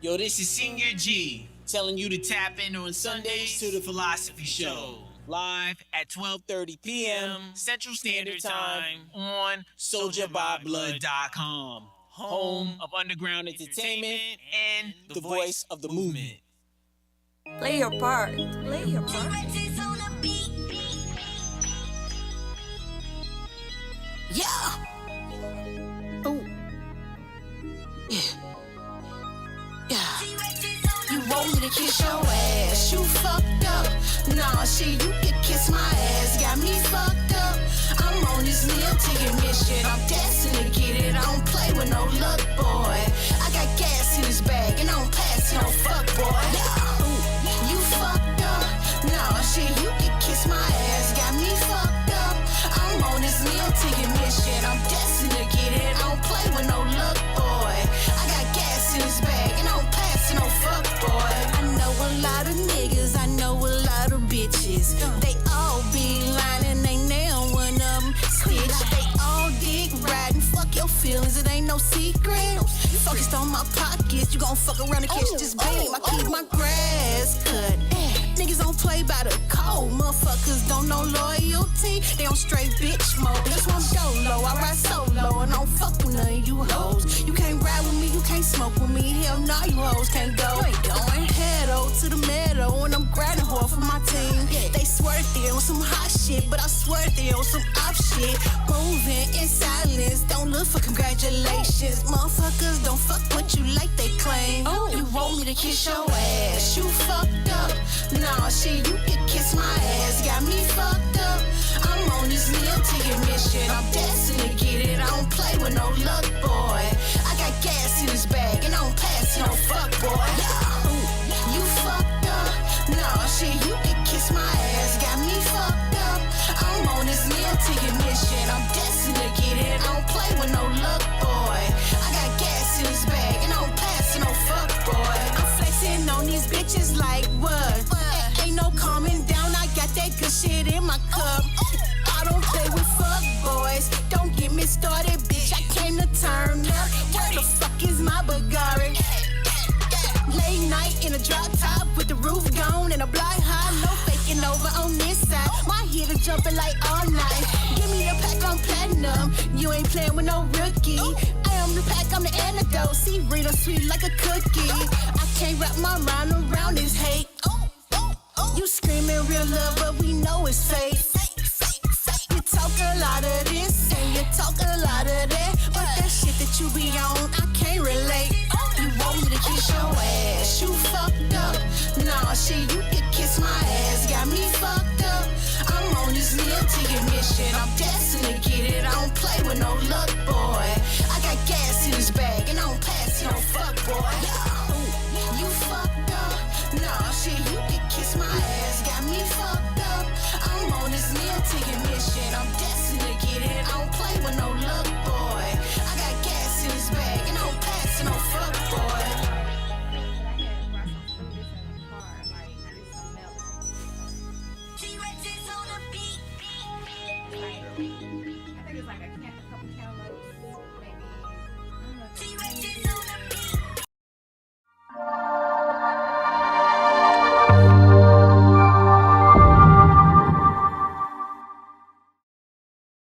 Yo, this is Senior G telling you to tap in on Sundays to the Philosophy Show. Live at 12:30 p.m. Central Standard Time on SoldierByBlood.com. Home of underground entertainment and the voice of the movement. Play your part. Play your part. Yeah. Oh. Yeah. Yeah. You want me to kiss your ass? You fucked up. Nah, shit, you can kiss my ass. Got me fucked up. I'm on this meal ticket mission. I'm destined to get it. I don't play with no luck, boy. I got gas in this bag and I don't pass no fuck, boy. You fucked up. Nah, shit, you can kiss my ass. Got me fucked up. I'm on this meal ticket mission. I'm destined to get it. I don't play with no luck, boy. I got gas in this bag and I don't pass no fuck, boy. I know a lot of niggas. I know a lot of bitches. They all be lying. Ain't now one of them stitch. They all dick riding. Fuck your feelings. It ain't no secret. You focused on my pockets. You gon' fuck around and catch this beam. I keep my grass cut. Niggas don't play by the code. Motherfuckers don't know loyalty. They on straight bitch mode. That's why I'm solo. I ride solo and I don't fuck with none of you hoes. You can't ride with me. You can't smoke with me. Hell nah, you hoes can't go. You ain't going. Pedal to the meadow and I'm grinding hard for my team. They swear they on some hot shit, but I swear they on some off shit. Moving in silence. Don't look for congratulations. Motherfuckers don't fuck what you like they claim. You want me to kiss your ass? You fucked up. Nah, shit, you can kiss my ass. Got me fucked up. I'm on this meal ticket mission. I'm destined to get it. I don't play with no luck, boy. I got gas in this bag and I don't pass no fuck, boy. You fucked up. Nah, shit, you can kiss my ass. Got me fucked up. I'm on this meal ticket mission. I'm destined to get it. I don't play with no luck, boy. I got gas in this bag and I don't pass no fuck, boy. I'm flexing on these bitches like what? Ain't no calming down. I got that good shit in my cup. I don't play with fuck boys. Don't get me started, bitch. I came to turn up. Where the fuck is my Bulgari? Late night in a drop top with the roof gone and a blind high. No faking over on this side. My heater jumping like all night. Give me the pack on platinum. You ain't playing with no rookie. I am the pack, I'm the antidote. See, Rita sweet like a cookie. I can't wrap my mind around this hate. You screaming real love, but we know it's fake. You talk a lot of this and you talk a lot of that, but that shit that you be on, I can't relate. You want me to kiss your ass? You fucked up. Nah, shit, you can kiss my ass. Got me fucked up. I'm on this meal ticket mission. I'm destined to get it. I don't play with no luck, boy. I got gas in this bag and I don't pass no fuck, boy. You fucked up. Nah, shit, you can kiss my ass. Got me fucked up. I'm on this meal ticket mission. I'm destined to get it. I don't play with no luck, boy. I got gas in this bag and I don't pass no fuck, boy.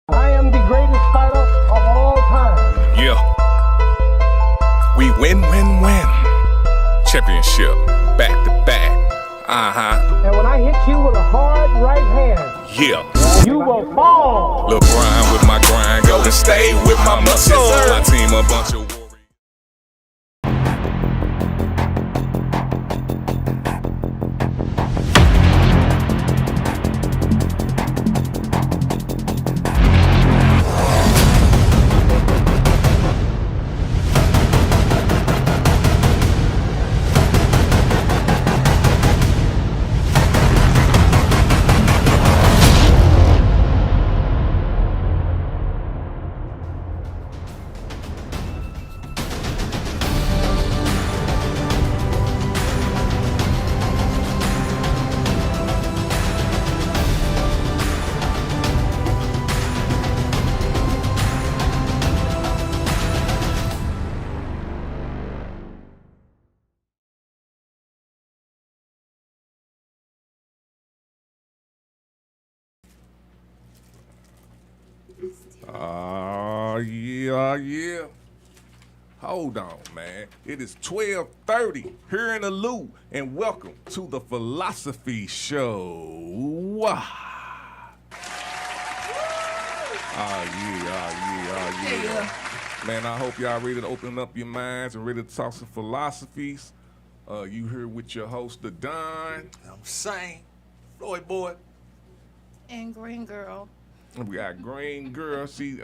I am the greatest fighter of all time. Yeah. We win. Championship. Back to back. And when I hit you with a hard right hand, Yeah. you will fall. Lil' Brian with my grind. Golden State with my muscles. My team a bunch of warriors. Yeah. Hold on, man. It is 12:30 here in the Lou, and welcome to the Philosophy Show. Wow. Yeah. Man, I hope y'all ready to open up your minds and ready to talk some philosophies. You here with your host, the Don. I'm saying, Floyd boy. And Green Girl. We got Green Girl, she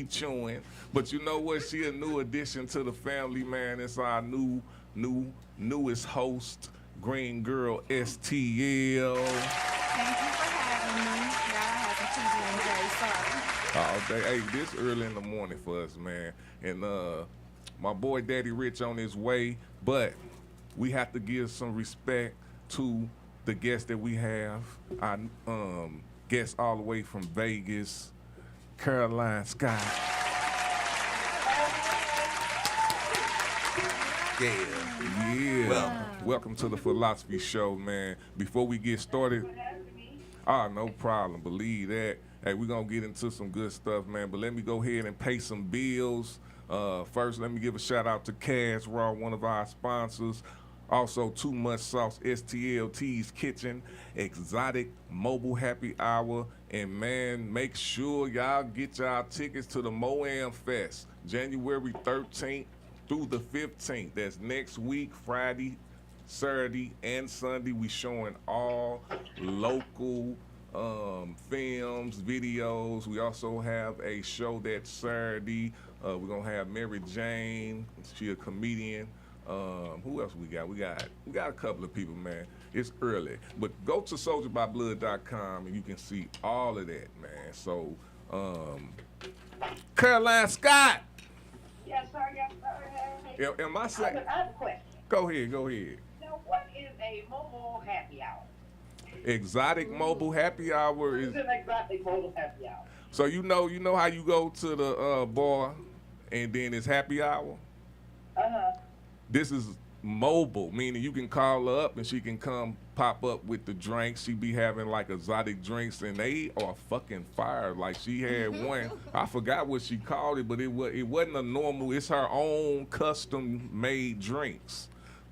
chewing. But you know what? She a new addition to the family, man. It's our newest host, Green Girl STL. Thank you for having me. Y'all have some TV and Jerry, sorry. Hey, this early in the morning for us, man. And my boy Daddy Rich on his way, but we have to give some respect to the guests that we have. Our guest all the way from Vegas, Carolyne Scott. Yeah. Welcome to the Philosophy Show, man. Before we get started, no problem. Believe that. Hey, we're going to get into some good stuff, man. But let me go ahead and pay some bills. First, let me give a shout out to Cash Raw, one of our sponsors. Also, Too Much Sauce, STLT's Kitchen, Exotic Mobile Happy Hour, and man, make sure y'all get y'all tickets to the Moam Fest, January 13th through the 15th. That's next week, Friday, Saturday, and Sunday. We showing all local films, videos. We also have a show that Saturday. We're gonna have Mary Jane. She a comedian. Who else we got? We got a couple of people, man. It's early, but go to soldierbyblood.com and you can see all of that, man. So, Carolyne Scott. Yes, sir. Hey. Am I saying? I have a question. Go ahead. Now, what is a mobile happy hour? Exotic Mobile Happy Hour is. It's an exotic mobile happy hour. So you know how you go to the bar, and then it's happy hour. This is mobile, meaning you can call her up and she can come pop up with the drinks. She be having like exotic drinks, and they are fucking fire. Like she had one, I forgot what she called it, but it wasn't a normal. It's her own custom made drinks.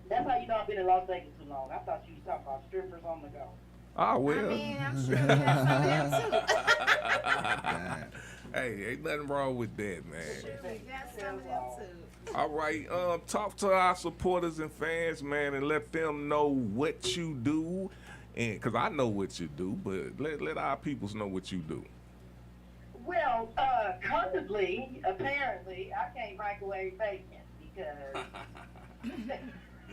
That's how you know I've been in Las Vegas too long. I thought you was talking about strippers on the go. Oh well. I mean, I'm sure you have some of them too. Hey, ain't nothing wrong with that, man. We got some of them too. All right, talk to our supporters and fans, man, and let them know what you do, and because I know what you do, but let our peoples know what you do. Well, comfortably, apparently, I can't microwave bacon because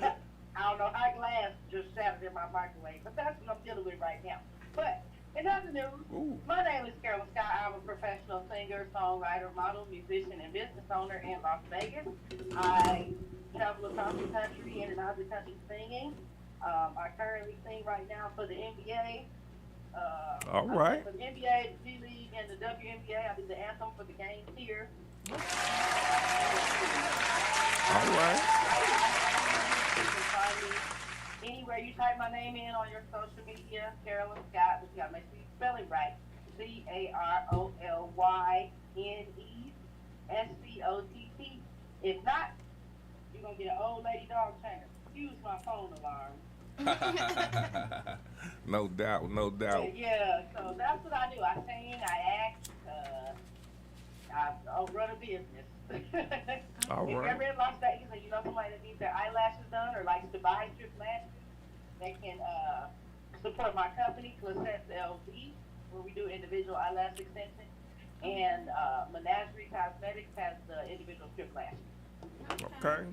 I don't know how glass just shattered in my microwave, but that's what I'm dealing with right now. But in other news, my name is Carolyne Scott. I'm a professional singer, songwriter, model, musician, and business owner in Las Vegas. I travel across the country, in and out of the country singing. I currently sing right now for the NBA. All right. For the NBA, the G League, and the WNBA. I did the anthem for the games here. All right. You can find me anywhere you type my name in on your social media, Carolyne Scott, but you gotta make sure you spell it right. CAROLYNESCOTT. If not, you're gonna get an old lady dog trainer. Use my phone alarm. No doubt. Yeah, so that's what I do. I sing, I act, I run a business. All If you're right. ever in Las Vegas and you know somebody that needs their eyelashes done or likes to buy strip lashes, they can support my company, Classets LV, where we do individual eyelash extension, and Menagerie Cosmetics has the individual strip lashes. Okay.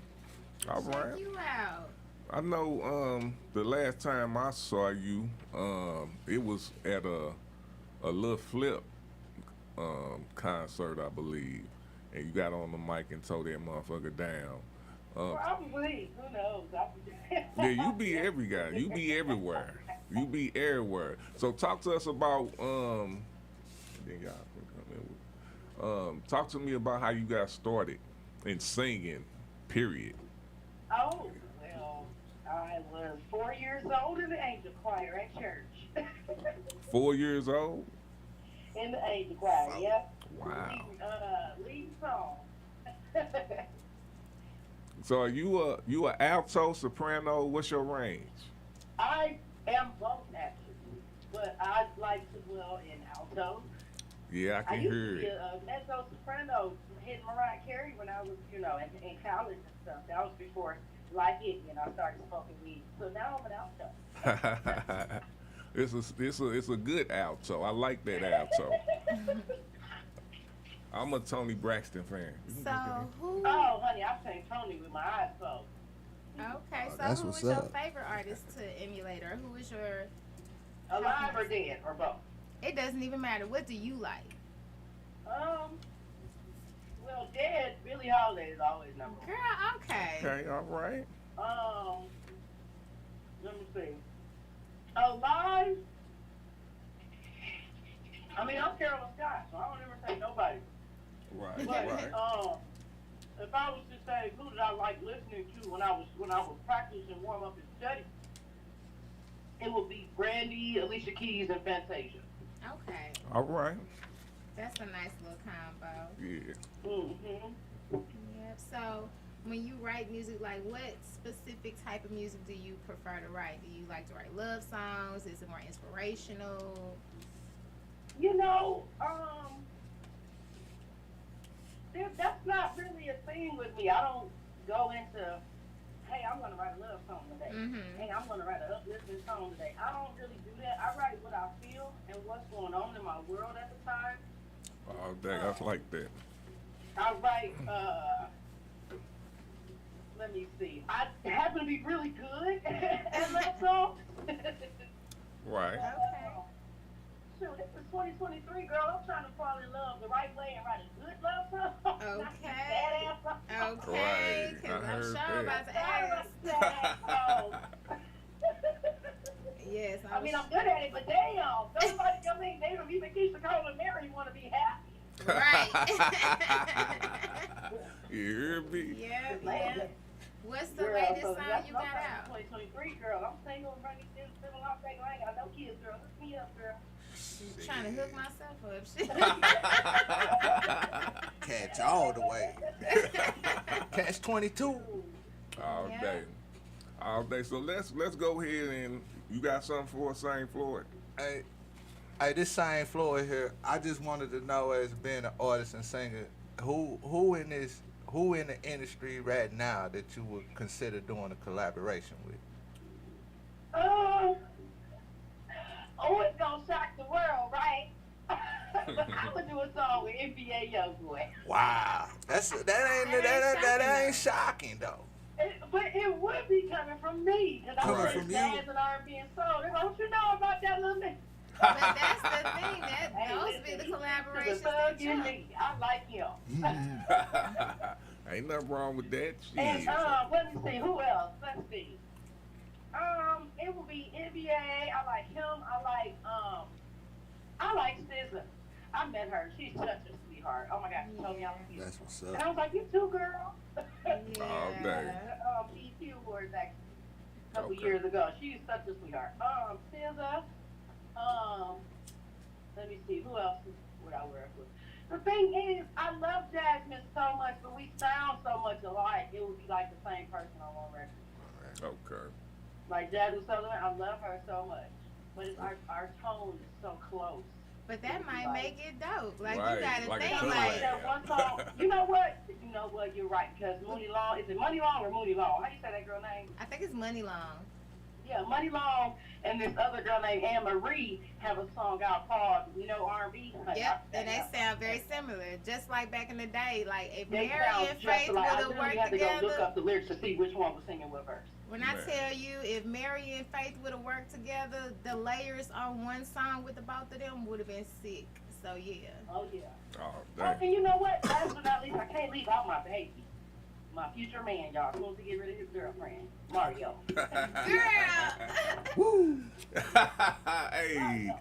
All right. Check you out. I know the last time I saw you, it was at a Lil Flip concert, I believe. And you got on the mic and tore that motherfucker down. Probably. Who knows? Yeah, you be every guy. You be everywhere. You be everywhere. So talk to us about talk to me about how you got started in singing, period. Oh, well, I was 4 years old in the angel choir at church. 4 years old? In the angel choir, yep. Wow. Lead song. So are you a alto, soprano? What's your range? I am both actually, but I like to dwell in alto. Yeah, I I can used hear to be it. a mezzo soprano hitting Mariah Carey when I was, in college and stuff. That was before Like It, I started smoking weed. So now I'm an alto. It's a good alto. I like that alto. I'm a Tony Braxton fan. So who? Oh, honey, I sang Tony with my eyes closed. Okay, so That's who what's is your up. favorite artist to emulate, or who is your? Alive or dead, or both. It doesn't even matter. What do you like? Well, dead, Billie Holiday is always number one. Girl, okay. Okay, all right. Let me see. Alive. I mean, I'm Carolyne Scott, so I don't ever say nobody. Right, But right. if I was to say who did I like listening to when I was practicing, warm up, and study, it would be Brandy, Alicia Keys, and Fantasia. Okay, All right. that's a nice little combo. Yeah. Mm-hmm. Yep. So when you write music, like what specific type of music do you prefer to write? Do you like to write love songs? Is it more inspirational? That's not really a thing with me. I don't go into, hey, I'm going to write a love song today. Mm-hmm. Hey, I'm going to write an uplifting song today. I don't really do that. I write what I feel and what's going on in my world at the time. Oh, dang, I like that. I write, let me see. I happen to be really good at love songs. Right. Okay. Shoot, this is 2023, girl. I'm trying to fall in love the right way and write a good love song. Not just Okay. badass song. Okay, Right, because I I'm heard sure about to ask. Yes, I mean, I'm good at it, but damn, somebody come in, they don't even Keisha Cole and Mary want to be happy. right. You hear me? Yeah, Like, yeah. What's the girl, latest so song that's you my got out? 2023, girl. I'm single and running still living off that. I ain't got no kids, girl. Hook me up, girl. Trying to hook myself up. Catch all the way. Catch 22. All Yeah. day. All day. So let's go ahead and you got something for us, Saint Floyd? Hey, this Saint Floyd here. I just wanted to know, as being an artist and singer, who in the industry right now that you would consider doing a collaboration with? Oh, it's gonna shock the world, right? I would do a song with NBA Youngboy. Wow, that ain't shocking though. But it would be coming from me, because I Coming was from you? jazz and R&B and soul. Don't you know about that little bit? But that's the thing. Those be listen, the he's collaborations the thug that in jump. me. I like him. Ain't nothing wrong with that. And Shit. let me see, who else? Let's see. It will be NBA. I like him. I like SZA. I met her. She's such a sweetheart. Oh my God, she told me I was cute. That's what's And up. I was like, you too, girl. All day. BET Awards actually a couple Okay. years ago. She's such a sweetheart. SZA. Let me see, who else would I work with? The thing is, I love Jasmine so much, but we sound so much alike. It would be like the same person on one record. Okay. Like Jasmine Sullivan, I love her so much, but it's our tone is so close. But that might make it dope. Like Right, you gotta like a think good like one. That one song, you know what? You're right, because Mooney Long, is it Money Long or Mooney Long? How you say that girl name? I think it's Money Long. Yeah, Money Long and this other girl named Anne Marie have a song out called, R&B. Yep, and they sound very similar. Just like back in the day, like if They Mary sound and just Faith would alike. I have literally worked had to go look together. up the lyrics to see which one was singing what verse. When I Man. tell you, if Mary and Faith would have worked together, the layers on one song with the both of them would have been sick. So yeah. Oh, yeah. Oh, Oh, dang. and you know what? Last but not least, I can't leave out my baby. My future man, y'all. As soon as he get rid of his girlfriend, Mario. Girl. Woo! Hey,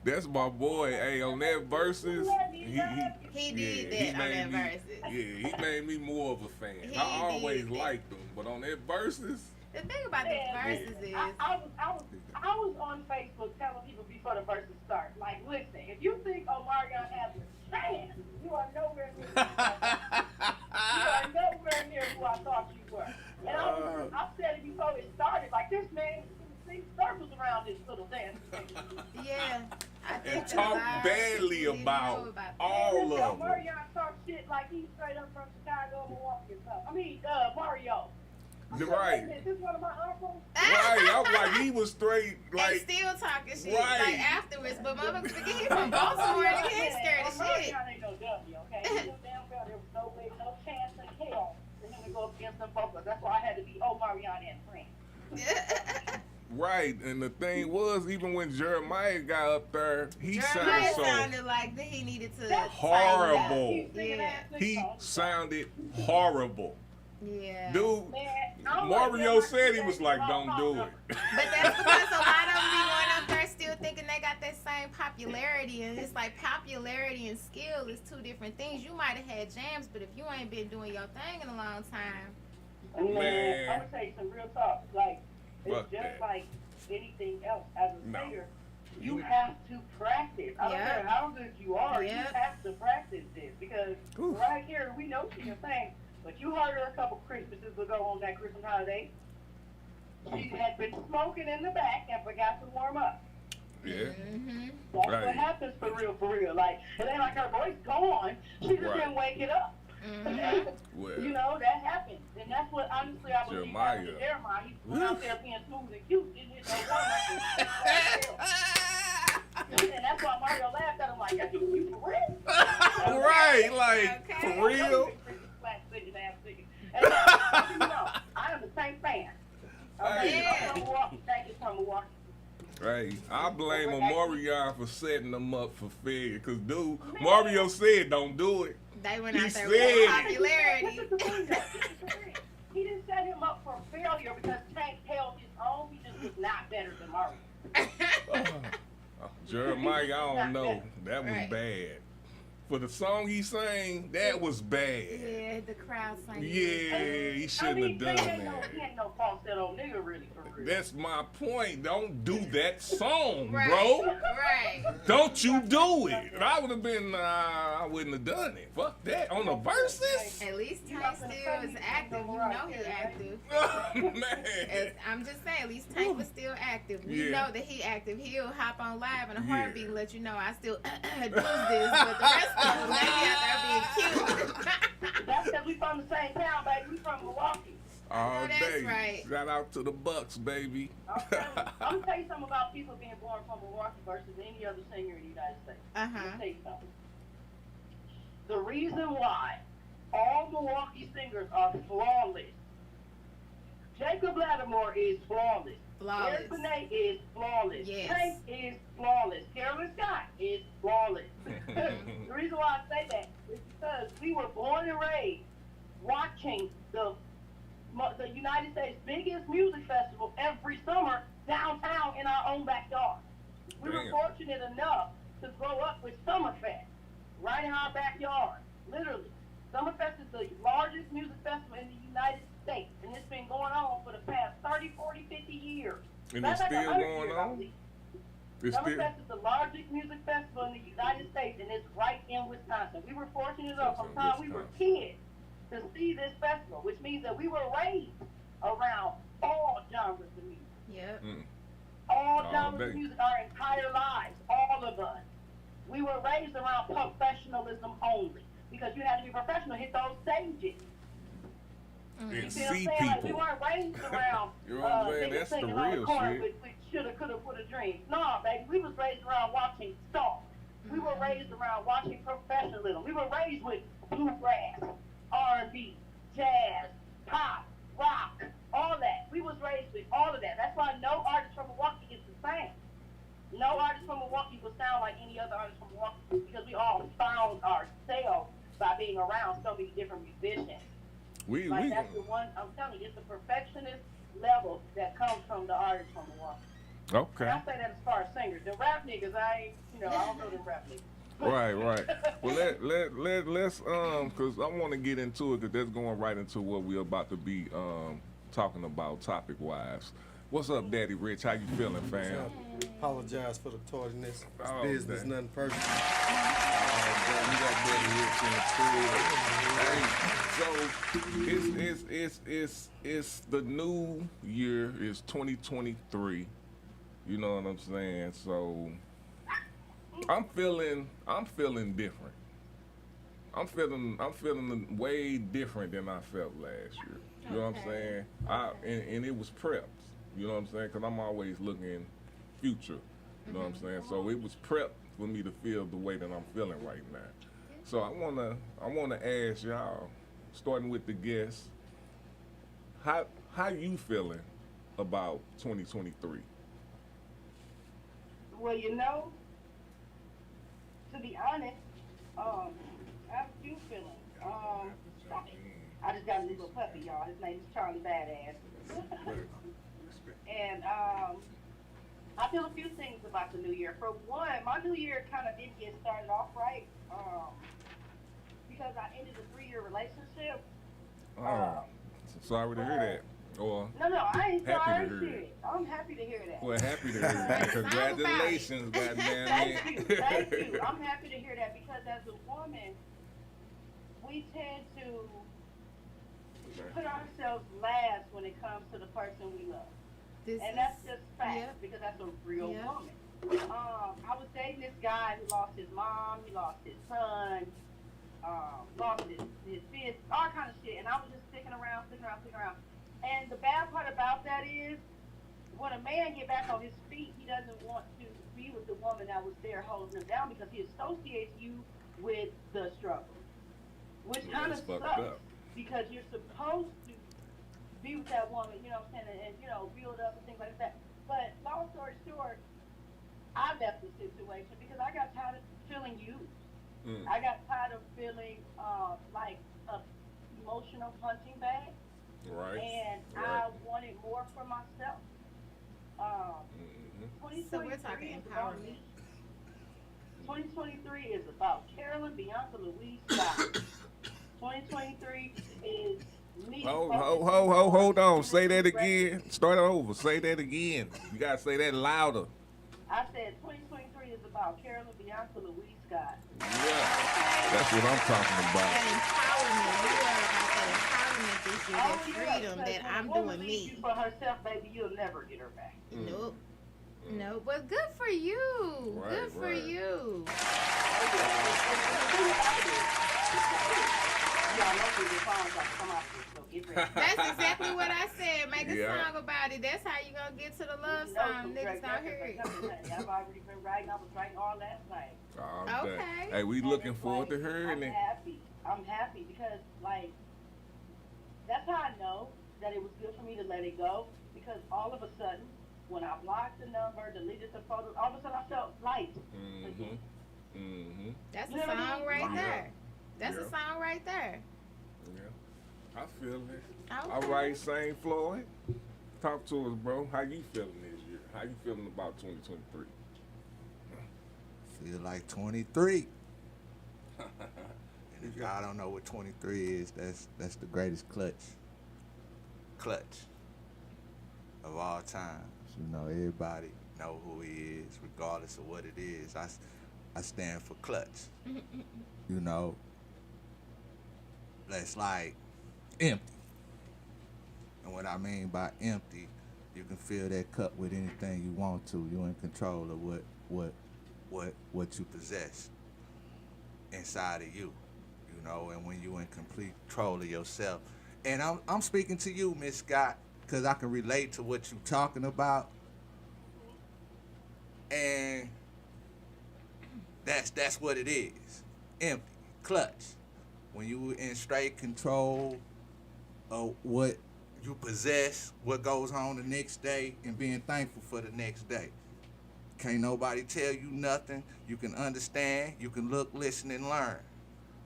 that's my boy. Hey, on that verses, He did he that on made that me, verses. Yeah, he made me more of a fan. He I always did that. liked him, but on that verses, The thing about the verses is, I was on Facebook telling people before the verses start, like, listen, if you think Omarion has a chance, you are nowhere near you are nowhere near who I thought you were. And I said it before it started, like, this man sings circles around this little dance. yeah. I think And talk badly about all of them. Omarion talk shit like he's straight up from Chicago, Milwaukee or something. I mean, Mario. Right. Is this one of my uncles? Right. I was like, he was straight, And like, still talking shit Right. like afterwards, but motherfuckers forget he from Baltimore and he ain't scared of shit. Omarion ain't no dummy, okay? He knew damn well there was no way, no chance in hell for him to go up against them vocals. That's why I had to be Omarion and friends. right. And the thing was, even when Jeremiah got up there, he Jeremiah sounded so sounded like that he needed to horrible. Yeah. He sounded horrible. Yeah. Dude, Man, I don't Mario like said he was like, don't do it. But that's because a lot of them be going up there still thinking they got that same popularity, and it's like popularity and skill is two different things. You might have had jams, but if you ain't been doing your thing in a long time, Man, I'm gonna tell you some real talk. Like, it's Fuck just that. like anything else. As a No. singer, you have to practice. I don't Yeah. care how good you are. Yep. You have to practice this because Oof. right here we know she can sing. But you heard her a couple Christmases ago on that Christmas holiday. She had been smoking in the back and forgot to warm up. Yeah. That's Right. what happens for real. Like, it ain't like her voice gone. She just Right. didn't wake it up. Well, You know, that happens. And that's what, honestly, I believe Jeremiah. happened to Jeremiah. He went out there being smooth and cute. Didn't hit no warm-up. And that's why Mario laughed at him like, "Are you for real?" right, like, Okay. for real? And you know, I am the same fan. Okay, Yeah. I'm from Milwaukee. Thank you from Milwaukee. Right. I blame Omarion for setting them up for failure. Because, dude, Mario said don't do it. they went He out there said with it. popularity. This is the thing, though. This is the thing. He didn't set him up for failure because Tank held his own. He just was not better than Mario. Jeremiah, I don't know. That was Right. bad. For the song he sang, that was bad. Yeah, the crowd sang. Yeah, he shouldn't have done He that. ain't no falsetto nigga really for real. That's my point. Don't do that song, Right. bro. Right. Don't you do it. And I would have been, I wouldn't have done it. Fuck that. On the verses? At least Tank still is active. You know he active. Man. I'm just saying, at least Tank was still active. We Yeah. know that he active. He'll hop on live in a Yeah. heartbeat and let you know I still do this, but the rest of them, they be out there being cute. That's because we from the same town, baby. We from Milwaukee. All Oh, that's day. right. Shout out to the Bucks, baby. I'm gonna tell you something about people being born from Milwaukee versus any other singer in the United States. Let me tell you something. The reason why all Milwaukee singers are flawless. Jacob Lattimore is flawless. Flawless. Eric Benet is flawless. Yes. Tank is flawless. Carolyne Scott is flawless. The reason why I say that is because we were born and raised watching the United States' biggest music festival every summer downtown in our own backyard. We were Damn. fortunate enough to grow up with Summerfest right in our backyard, literally. Summerfest is the largest music festival in the United States, and it's been going on for the past 30, 40, 50 years. And That's it's like still 100 going years, I on? believe. It's still. Summerfest is the largest music festival in the United States, and it's right in Wisconsin. We were fortunate enough from the time we were kids to see this festival, which means that we were raised around all genres of music. Yep. All All genres day. of music our entire lives, all of us. We were raised around professionalism only, because you had to be professional to hit those stages. And You see what I'm see saying? Like, we people. weren't raised around You know what I'm saying? niggas That's the singing on real the corner shit. with shoulda, coulda, woulda dreams. No, baby, we was raised around watching stars. We were raised around watching professionalism. We were raised with bluegrass, R&B, jazz, pop, rock, all that. We was raised with all of that. That's why no artist from Milwaukee is the same. No artist from Milwaukee will sound like any other artist from Milwaukee because we all found ourselves by being around so many different musicians. Like, that's the one, I'm telling you, it's the perfectionist level that comes from the artists from Milwaukee. Okay. And I say that as far as singers. The rap niggas, I don't know the rap niggas. Right. Well, let's cause I want to get into it, cause that's going right into what we're about to be talking about topic-wise. What's up, Daddy Rich? How you feeling, fam? Apologize for the tardiness. It's Oh, business, dang. nothing personal. We got Daddy Rich in the crib. Hey, so it's the new year. It's 2023. You know what I'm saying? So I'm feeling different. I'm feeling way different than I felt last year. You know what I'm saying? And it was prepped. You know what I'm saying? Because I'm always looking future. You know what I'm saying? So it was prepped for me to feel the way that I'm feeling right now. So I wanna ask y'all, starting with the guests, how you feeling about 2023? Well, you know, to be honest, I have a few feelings. I just got a little puppy, y'all. His name is Charlie Badass. And I feel a few things about the new year. For one, my new year kind of didn't get started off right because I ended a 3-year relationship. Sorry to hear that. Or No, I ain't happy sorry to hear shit. I'm happy to hear that. well, happy to hear that. Congratulations, goddamn Thank it. Thank you. I'm happy to hear that because as a woman, we tend to put ourselves last when it comes to the person we love. And that's just fact because that's a real woman. I was dating this guy who lost his mom, he lost his son, lost his fist, all kind of shit. And I was just sticking around. And the bad part about that is when a man get back on his feet, he doesn't want to be with the woman that was there holding him down because he associates you with the struggle, which kind of sucks because you're supposed to be with that woman, you know what I'm saying, and you know, build up and things like that. But long story short, I left the situation because I got tired of feeling used. I got tired of feeling like a emotional punching bag. Right. And I wanted more for myself. So we're talking empowerment. 2023 is about Carolyne, Bianca, Louise, Scott. 2023 is me. Hold on. Say that again. Start over. Say that again. You gotta say that louder. I said 2023 is about Carolyne, Bianca, Louise, Scott. Yeah. That's what I'm talking about. That empowerment. You are about that empowerment this year, that freedom that I'm doing me. You for herself, baby, you'll never get her back. Nope. No, but good for you. Right, good for you. That's exactly what I said. Make a song about it. That's how you gonna get to the love song. Niggas don't hear it. I've already been writing. I was writing all last night. Okay. Hey, we looking forward to hearing it. I'm happy because, like, that's how I know that it was good for me to let it go because all of a sudden, when I blocked the number, deleted the photos, all of a sudden I felt light. That's a song right there. That's a song right there. Yeah, I feel it. Okay. All right, St. Floyd, talk to us, bro. How you feeling this year? How you feeling about 2023? Feel like 23. And if y'all don't know what 23 is, that's the greatest clutch of all time. You know, everybody know who he is, regardless of what it is. I stand for clutch. You know, that's like empty. And what I mean by empty, you can fill that cup with anything you want to. You're in control of what you possess inside of you. You know, and when you're in complete control of yourself. And I'm speaking to you, Miss Scott, because I can relate to what you're talking about. And that's what it is. Empty. Clutch. When you in straight control of what you possess, what goes on the next day, and being thankful for the next day. Can't nobody tell you nothing. You can understand, you can look, listen, and learn.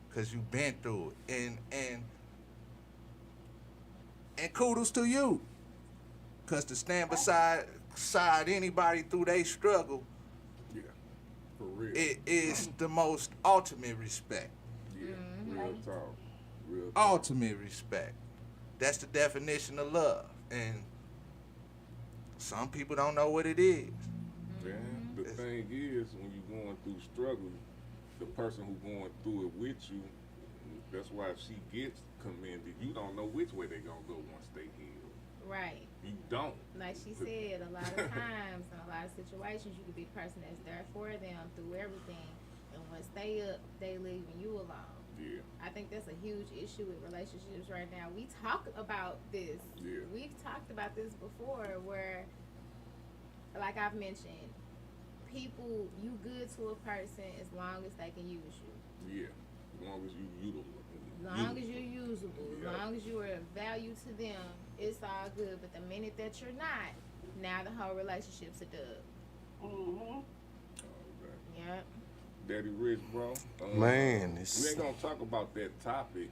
Because you've been through it. And kudos to you. Because to stand beside anybody through their struggle, for real. it is the most ultimate respect. Real talk. Ultimate respect. That's the definition of love. and some people don't know what it is. Yeah. The thing is, when you're going through struggle, the person who going through it with you, that's why if she gets commended, you don't know which way they gonna go once they heal. Right. You don't. Like she said, a lot of times in a lot of situations, you could be the person that's there for them through everything, and once they up, they leaving you alone. Yeah. I think that's a huge issue with relationships right now. We talk about this. Yeah. We've talked about this before, where, like I've mentioned, people, you good to a person as long as they can use you. Yeah. As long as you utilize. As long as you're usable, Yeah. as long as you are of value to them, it's all good. But the minute that you're not, now the whole relationship's a dub. Mm-hmm. Okay. Yep. Daddy Rich, bro. Man, we it's ain't gonna talk about that topic.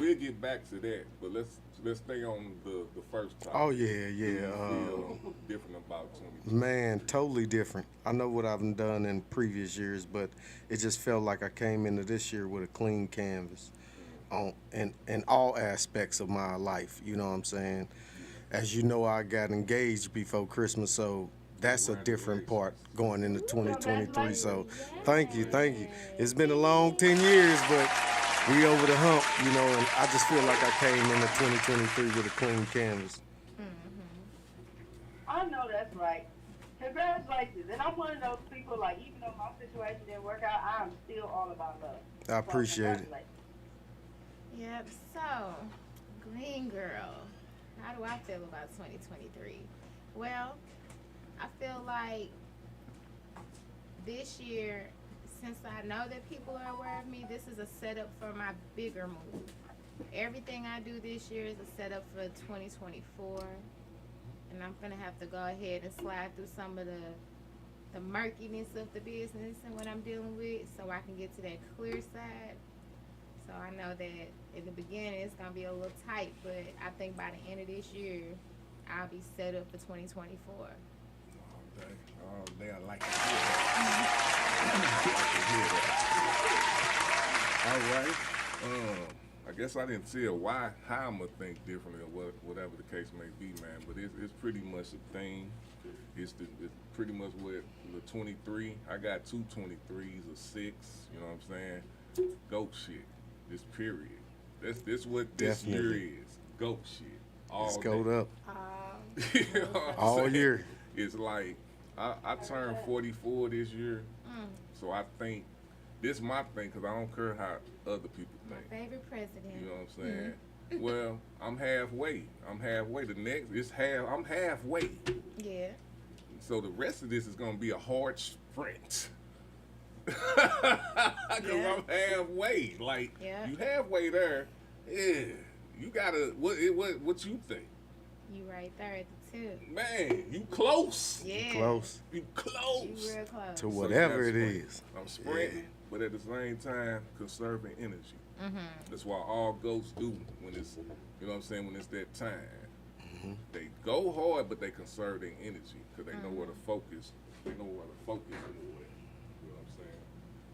We'll get back to that, but let's stay on the first topic. oh yeah, Do you yeah. feel different about 2020? Man, totally different. I know what I've done in previous years, but it just felt like I came into this year with a clean canvas on in all aspects of my life. You know what I'm saying? As you know, I got engaged before Christmas, so that's a different part going into 2023. So thank you. It's been a long 10 years, but we over the hump, you know, and I just feel like I came into 2023 with a clean canvas. I know that's right. Congratulations. And I'm one of those people, like, even though my situation didn't work out, I'm still all about love. I appreciate it. Yep. So, Green Girl, how do I feel about 2023? Well, I feel like this year, since I know that people are aware of me, this is a setup for my bigger move. Everything I do this year is a setup for 2024. And I'm gonna have to go ahead and slide through some of the murkiness of the business and what I'm dealing with, so I can get to that clear side. So I know that in the beginning it's gonna be a little tight, but I think by the end of this year, I'll be set up for 2024. Oh, they are like to hear that. All right. I guess I didn't tell how I'm gonna think differently or whatever the case may be, man. But it's pretty much a thing. It's pretty much what the 23. I got two 23s, a 6. You know what I'm saying? Goat shit. This period. This what this year is. Goat shit. All It's goat up You know what I'm all saying? year. It's like I turned 44 this year, so I think this my thing because I don't care how other people My think. favorite president. You know what I'm saying? Well, I'm halfway. The next is half. I'm halfway. Yeah. So the rest of this is gonna be a hard sprint. Cause Yeah. I'm halfway. Like Yeah. you halfway there. Yeah. You gotta what you think? You right there at the tip. Man, you close. Yeah. Close You You close. real close. to whatever you it gotta sprint. is. I'm sprinting, but at the same time conserving energy. That's why all ghosts do when it's, you know what I'm saying, when it's that time. They go hard, but they conserve their energy because they know where to focus. They know where to focus more. You know what I'm saying?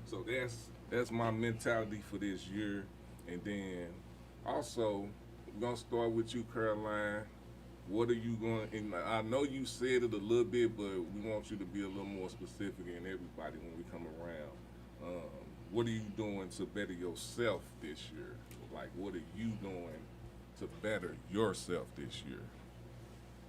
So that's my mentality for this year. And then also, we're gonna start with you, Caroline. What are you going? And I know you said it a little bit, but we want you to be a little more specific in everybody when we come around. What are you doing to better yourself this year? Like, what are you doing to better yourself this year?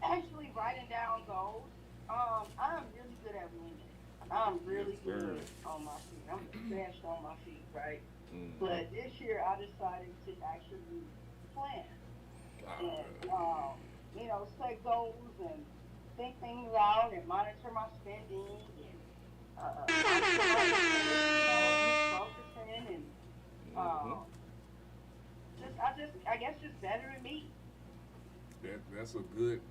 Actually, writing down goals. I'm really good at winging it. I'm really Yes, sir. good on my feet. I'm the best on my feet, right? Mhm. But this year, I decided to actually plan and, you know, set goals and think things out and monitor my spending and focusing and I guess just bettering me. That's a good.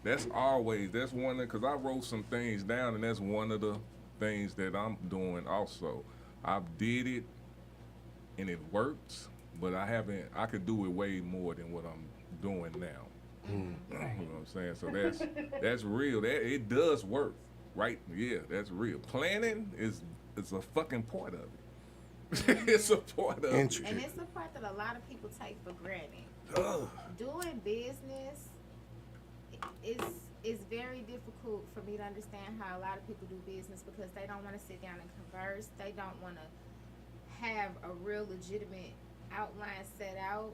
That's one of, because I wrote some things down, and that's one of the things that I'm doing also. I did it, and it worked, but I could do it way more than what I'm doing now. You know what I'm saying? So that's real. It does work, right? Yeah, that's real. Planning is a fucking part of it. It's a part of it. And it's the part that a lot of people take for granted. Doing business it's very difficult for me to understand how a lot of people do business because they don't want to sit down and converse. They don't want to have a real legitimate outline set out.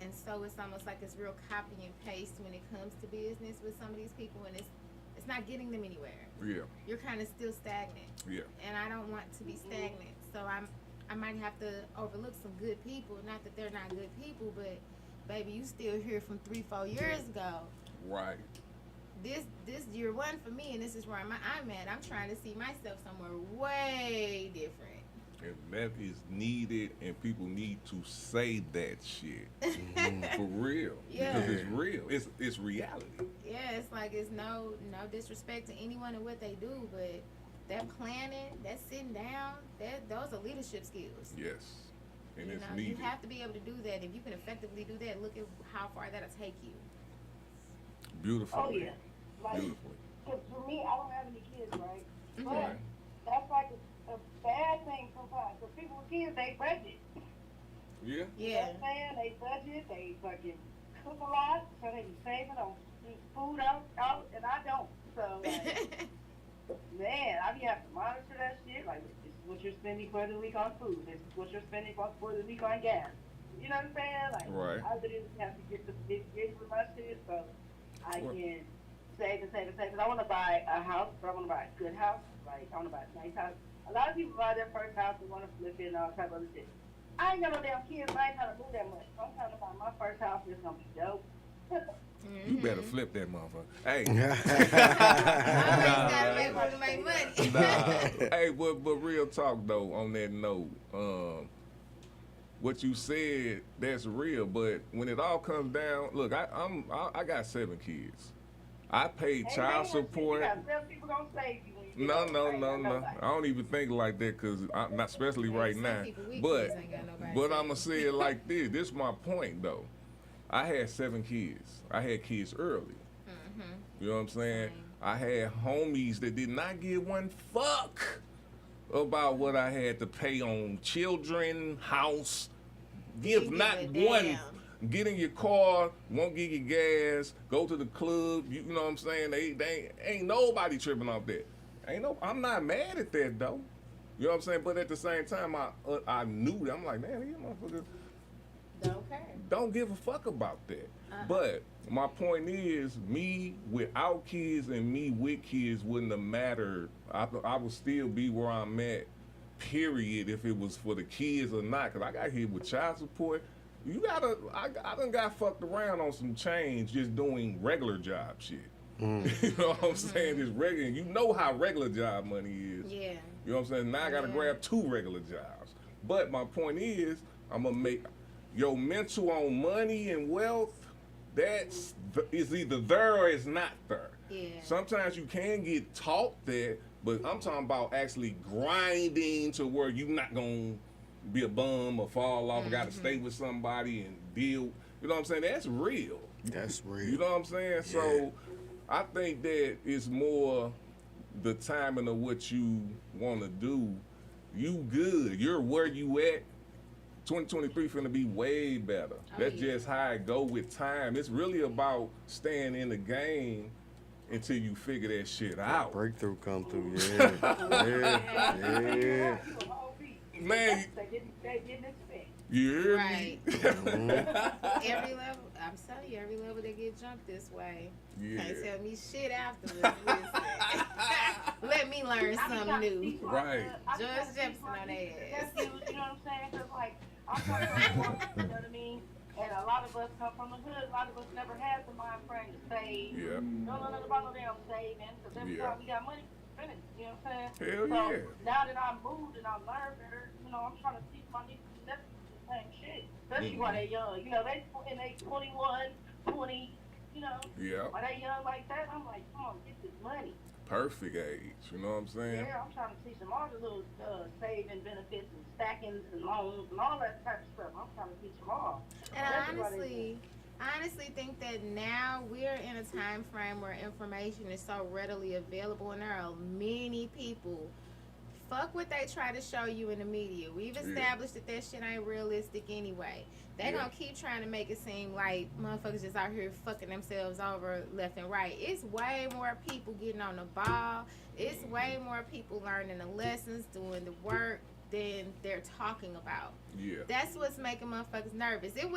And so it's almost like it's real copy and paste when it comes to business with some of these people, and it's not getting them anywhere. Yeah. You're kind of still stagnant. Yeah. And I don't want to be stagnant. So I might have to overlook some good people. Not that they're not good people, but baby, you still here from 3-4 years ago. Right. This year one for me, and this is where I'm at. I'm trying to see myself somewhere way different. And that is needed, and people need to say that shit. For real. Yeah. Because it's real. It's reality. Yeah, it's like it's no disrespect to anyone and what they do, but that planning, that sitting down, those are leadership skills. Yes. And You it's know, needed. you have to be able to do that. If you can effectively do that, look at how far that'll take you. Beautiful. Oh, yeah. Like, Beautifully. because for me, I don't have any kids, right? Mhm. But Right. that's like a bad thing sometimes. Because people with kids, they budget. Yeah. Yeah. You know what I'm saying? They budget, they fucking cook a lot, so they be saving on food out, and I don't. So, like, man, I be having to monitor that shit. Like, this is what you're spending for the week on food. This is what you're spending for the week on gas. You know what I'm saying? Like, Right. I literally have to get the big with my shit so I Right. can save. Because I want to buy a house, but I want to buy a good house. Like, I want to buy a nice house. A lot of people buy their first house and want to flip it and all type of other shit. I ain't got no damn kids. I ain't trying to move that much. So I'm trying to buy my first house. It's going to be dope. You better flip that motherfucker. Hey. Always gotta make room to make money. Nah. Hey, but real talk though. On that note, what you said, that's real. But when it all comes down, look, I got 7 kids. I paid child support. You got 7 people gonna save you. when you No, get no, older. no, Ain't no. nobody. I don't even think like that because I'm not, especially right Some now. people with But kids ain't got nobody but saving. I'm gonna say it like this. This is my point though. I had 7 kids. I had kids early. You know what I'm saying? Same. I had homies that did not give one fuck about what I had to pay on children, house. Give Didn't not give a one. damn. Get in your car, won't give you gas, go to the club. You know what I'm saying? They ain't nobody tripping off that. I'm not mad at that though. You know what I'm saying? But at the same time, I knew that. I'm like, man, these motherfuckers Don't care. don't give a fuck about that. But my point is, me without kids and me with kids wouldn't have mattered. I would still be where I'm at, period, if it was for the kids or not. Because I got hit with child support. I done got fucked around on some change just doing regular job shit. You know what I'm saying? Just regular. You know how regular job money is. Yeah. You know what I'm saying? Now I gotta Yeah. grab 2 regular jobs. But my point is, I'm gonna make your mental on money and wealth. Is either there or it's not there. Yeah. Sometimes you can get taught that, but I'm talking about actually grinding to where you're not gonna be a bum or fall off. Got to stay with somebody and deal. You know what I'm saying? That's real. That's real. You know what I'm saying? So I think that it's more the timing of what you want to do. You good. You're where you at. 2023 finna be way better. That's yeah. just how it go with time. It's really about staying in the game until you figure that shit out. Breakthrough come through, yeah. Man, They getting it spent. you hear Right. me? Every level, I'm telling you, every level they get jumped this way. Yeah. Can't tell me shit afterwards. Listen. Let me learn something new. Right. Judge Jefferson on their ass. You know what I'm saying? Because, like, I'm from the hood, you know what I mean? And a lot of us come from the hood. A lot of us never had the mind frame to save. Yeah. Don't know nothing about no damn saving. Because every Yeah. time we got money, we spend it. You know what I'm saying? Hell so yeah. now that I moved and I learned better, you know, I'm trying to teach my nieces and nephews the same shit. Especially while they're young. You know, they 21, 20, you know. Yeah. While they young like that, I'm like, come on, get this money. Perfect age. You know what I'm saying? Yeah, I'm trying to teach them all the little saving benefits and stackings and loans and all that type of stuff. I'm trying to teach them all. And Especially while I honestly think that now we're in a time frame where information is so readily available, and there are many people fuck what they try to show you in the media. We've established that shit ain't realistic anyway. They gonna keep trying to make it seem like motherfuckers just out here fucking themselves over left and right. It's way more people getting on the ball. It's way more people learning the lessons, doing the work than they're talking about. Yeah. That's what's making motherfuckers nervous. There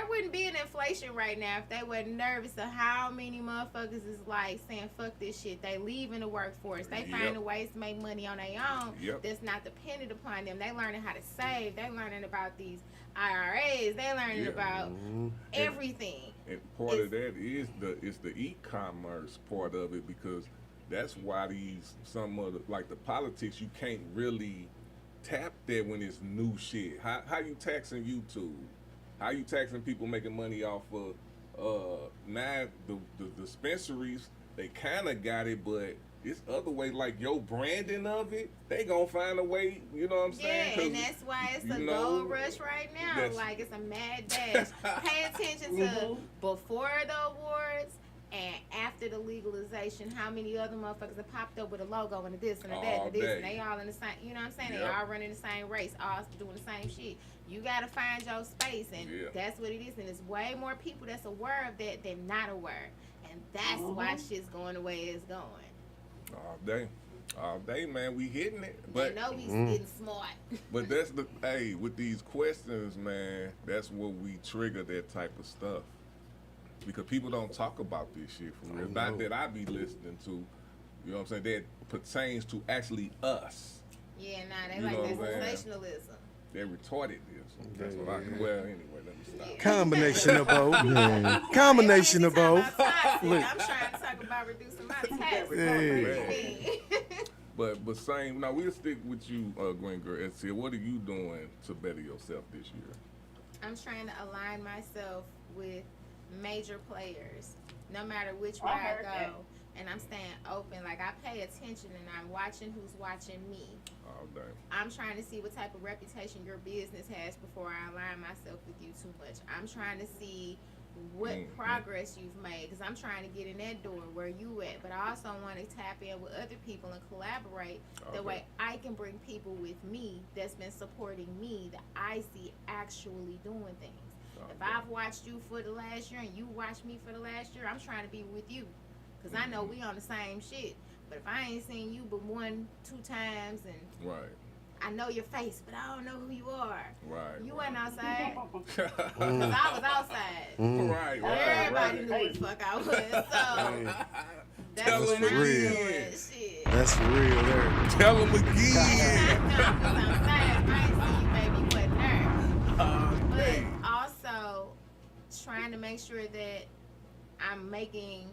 wouldn't be an inflation right now if they wasn't nervous of how many motherfuckers is like saying fuck this shit. They leaving the workforce. They finding ways to make money on their own that's not dependent upon them. They learning how to save. They learning about these IRAs. They learning about everything. And part of that is the e-commerce part of it, because that's why some of the politics, you can't really tap that when it's new shit. How you taxing YouTube? How you taxing people making money off of now the dispensaries? They kind of got it, but it's other ways, like your branding of it. They gonna find a way. You know what I'm saying? Yeah, and that's why it's a gold rush right now. Like it's a mad dash. Pay attention to before the awards and after the legalization, how many other motherfuckers have popped up with a logo and a this and a that and a this, and they all in the same, you know what I'm saying? They all running the same race, all doing the same shit. You gotta find your space, and that's what it is. And there's way more people that's aware of that than not aware, and that's why shit's going the way it's going. All day, man. We hitting it, but they know we getting smart. But that's with these questions, man. That's what we trigger that type of stuff. Because people don't talk about this shit for real. Not that I be listening to, you know what I'm saying, that pertains to actually us. Yeah, they like that sensationalism. They're retardedism. That's what well, anyway, let me stop. Combination of both. Combination of both. I'm trying to talk about reducing my taxes. But same, now we'll stick with you, Green Girl. What are you doing to better yourself this year? I'm trying to align myself with major players, no matter which way I go, and I'm staying open. Like I pay attention and I'm watching who's watching me. Oh, damn. I'm trying to see what type of reputation your business has before I align myself with you too much. I'm trying to see what progress you've made, because I'm trying to get in that door where you at, but I also want to tap in with other people and collaborate. That way I can bring people with me that's been supporting me that I see actually doing things. If I've watched you for the last year and you watched me for the last year, I'm trying to be with you, because I know we on the same shit. But if I ain't seen you but 1-2 times and I know your face, but I don't know who you are. You wasn't outside. Because I was outside. Everybody knew what the fuck I was. So that's what I'm doing. Shit. That's for real there. Tell them again. I ain't see you, baby. You wasn't there. But also trying to make sure that I'm making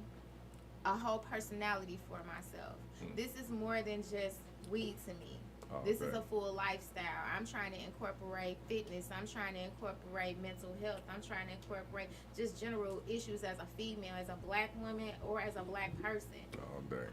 a whole personality for myself. This is more than just weed to me. This is a full lifestyle. I'm trying to incorporate fitness. I'm trying to incorporate mental health. I'm trying to incorporate just general issues as a female, as a black woman, or as a black person.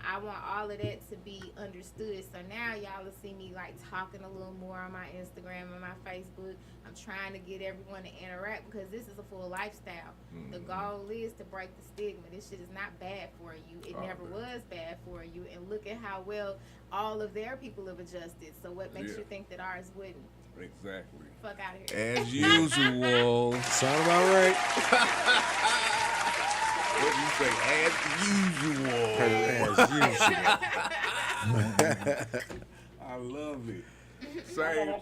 I want all of that to be understood. So now y'all will see me like talking a little more on my Instagram and my Facebook. I'm trying to get everyone to interact because this is a full lifestyle. The goal is to break the stigma. This shit is not bad for you. It never was bad for you. And look at how well all of their people have adjusted. So what makes you think that ours wouldn't? Exactly. Fuck out of here. As usual. Sound about right. What do you say? As usual. I love it. Same.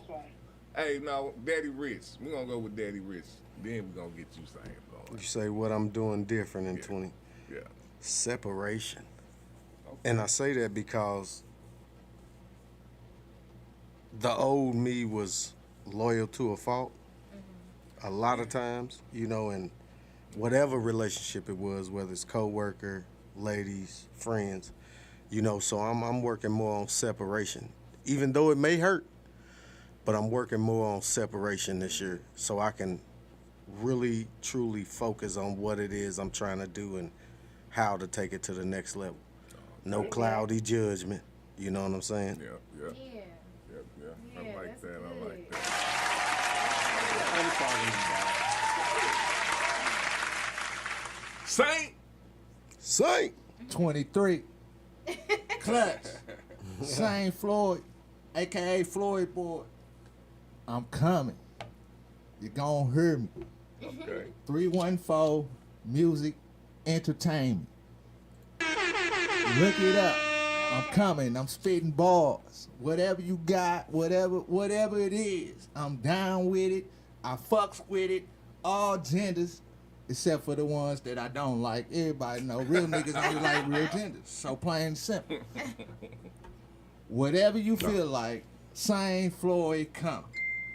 Hey, no, Daddy Rich. We're going to go with Daddy Rich. Then we're going to get you saying. You say what I'm doing different in 20. Yeah. Separation. And I say that because the old me was loyal to a fault a lot of times, you know, and whatever relationship it was, whether it's co-worker, ladies, friends, you know, so I'm working more on separation. Even though it may hurt, but I'm working more on separation this year so I can really, truly focus on what it is I'm trying to do and how to take it to the next level. No cloudy judgment, you know what I'm saying? Yeah. I like that. Good. I like that. Saint. 23. Clutch. Saint Floyd. aka Floyd Boy. I'm coming. You gon' hear me. Okay. 314 Music Entertainment. Look it up. I'm coming. I'm spitting bars. Whatever you got, whatever it is, I'm down with it. I fucks with it. All genders, except for the ones that I don't like. Everybody know real niggas only like real genders. So plain and simple. Whatever you feel like, same Floyd come.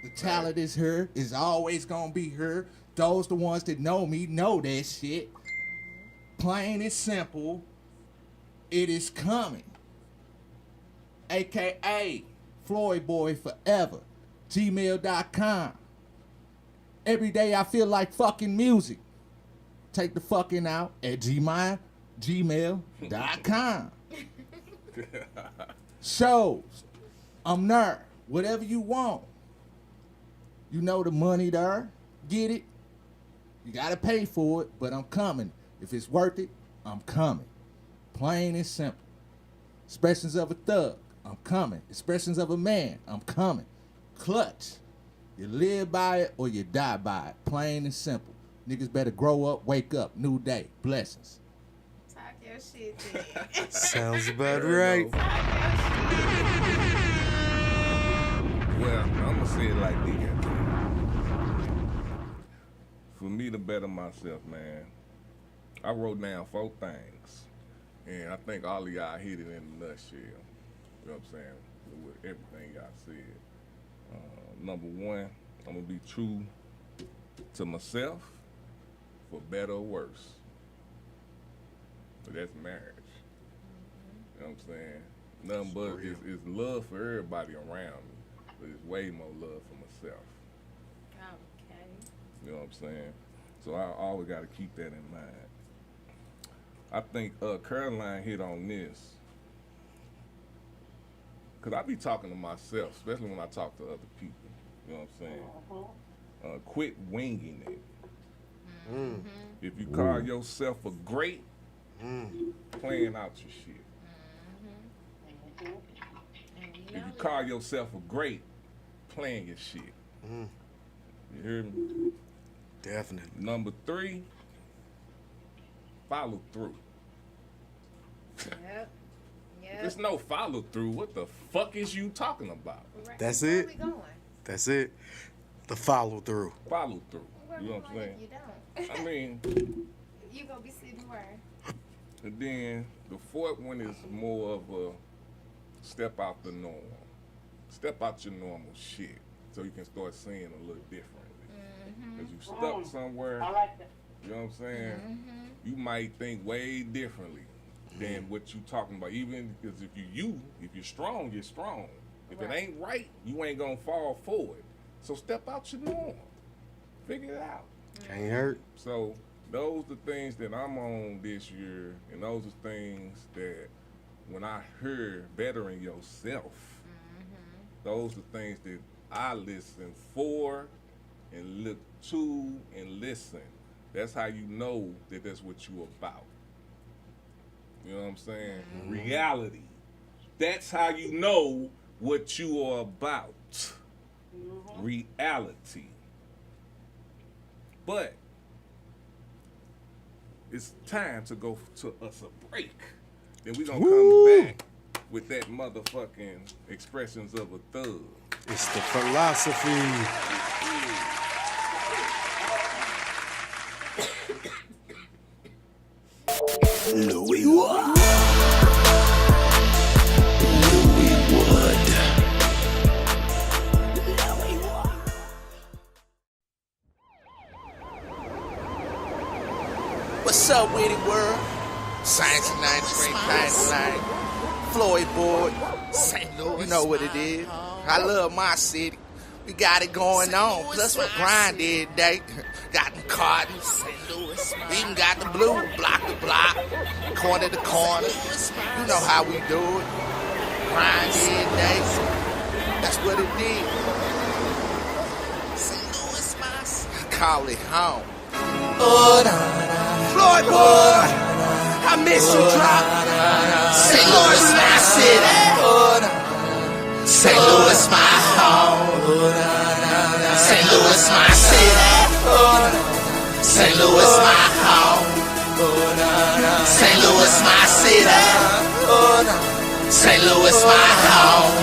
The talent is her. Is always gonna be her. Those the ones that know me know that shit. Plain and simple. It is coming. AKA Floyd Boy Forever. Gmail.com. Every day I feel like fucking music. Take the fucking out at gmail.com. Shows. I'm there. Whatever you want. You know the money there. Get it. You gotta pay for it, but I'm coming. If it's worth it, I'm coming. Plain and simple. Expressions of a thug, I'm coming. Expressions of a man, I'm coming. Clutch. You live by it or you die by it. Plain and simple. Niggas better grow up, wake up, new day. Blessings. Talk your shit, then. Sounds about right. Well, I'm gonna say it like this. For me to better myself, man, I wrote down 4 things. And I think all of y'all hit it in a nutshell. You know what I'm saying? With everything y'all said. Number 1, I'm gonna be true to myself, for better or worse. But that's marriage. You know what I'm saying? Nothing but it's love for everybody around me, but it's way more love for myself. Okay. You know what I'm saying? So I always got to keep that in mind. I think Carolyne hit on this. Because I be talking to myself, especially when I talk to other people. You know what I'm saying? Quit winging it. Mm. If you call yourself a great, playing out your shit. If you call yourself a great, playing your shit. You hear me? Definitely. Number 3, follow through. Yep. There's no follow through. What the fuck is you talking about? Right. That's Where it. we going? That's it. The follow through. Follow through. Where You know we what I'm going saying? if you don't? I mean, You gonna be sitting where? and then the 4th one is more of a step out the norm. Step out your normal shit so you can start seeing a little differently. Because you stuck somewhere, I like that. you know what I'm saying? You might think way differently than what you talking about. Even because if you're strong, you're strong. If it ain't right, you ain't gonna fall for it. So step out your norm. Figure it out. Can't hurt. So those are the things that I'm on this year, and those are things that when I hear bettering yourself, those are things that I listen for and look to and listen. That's how you know that that's what you about. You know what I'm saying? Reality. That's how you know what you are about. Reality. But it's time to go to us a break. Then we gonna come back with that motherfucking expressions of a thug. It's the philosophy. Louis Wood. Louis Wood. What's up, Witty World? Science 93.99. Floyd Board. St. Louis. You know what it is. I love my city. We got it going on. Plus, we grind every day. Got them cartons. Even got the blue, block to block, corner to corner. You know how we do it. Grind every day. That's what it is. Call it home. Floyd Boy, I miss you, drop. St. Louis, my city. St. Louis, my home. St. Louis, my city. St. Louis, my home. St. Louis, my city. St. Louis, my home.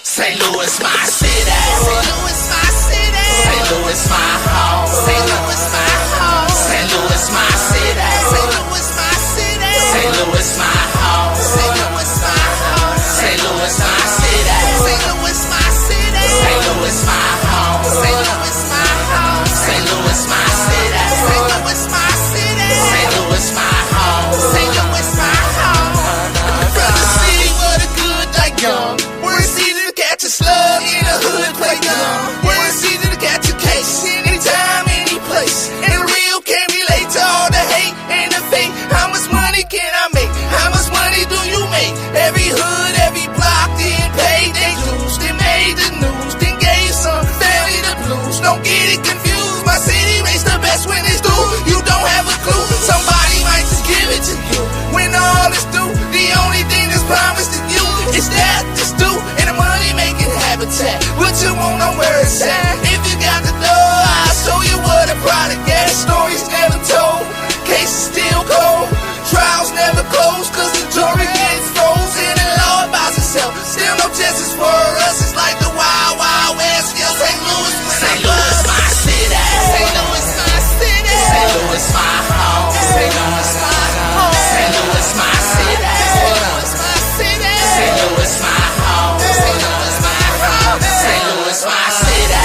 St. Louis, my city. St. Louis, my city. St. Louis, my home. St. Louis, my home. St. Louis, my city. St. Louis, my city. St. Louis, my home. St. Louis, my home. St. Louis, my city. St. Louis, my city. St. Louis, my home. St. Louis, my home. St. Louis, my city. St. Louis, my city. St. Louis, my home. St. Louis, my home. From the city where the good die young. Where it's easy to catch a slug in the hood, play dumb. Where it's easy to catch a case anytime, any place. And real can't relate to all the hate and the fake. How much money can I make? How much money do you make? Every hood, every block, then paid they dues. They made the news, then gave some family the blues. Don't get it confused. My city rates the best when it's due. You don't have a clue. Somebody might just give it to you. When all is due, the only thing that's promised to you is that it's due in a money-making habitat. What you want, know where it's at. If you got the dough, I'll show you what a product is. Stories never told, cases still cold. Trials never close, cause the jury gets frozen and law about itself. Still no justice for us, it's like the Wild Wild West. Yeah, St. Louis, St. Louis, my city. St. Louis, my city. St. Louis, my home. St. Louis, my home. St. Louis, my city. St. Louis, my city. St. Louis, my home. St. Louis, my home. St. Louis, my city.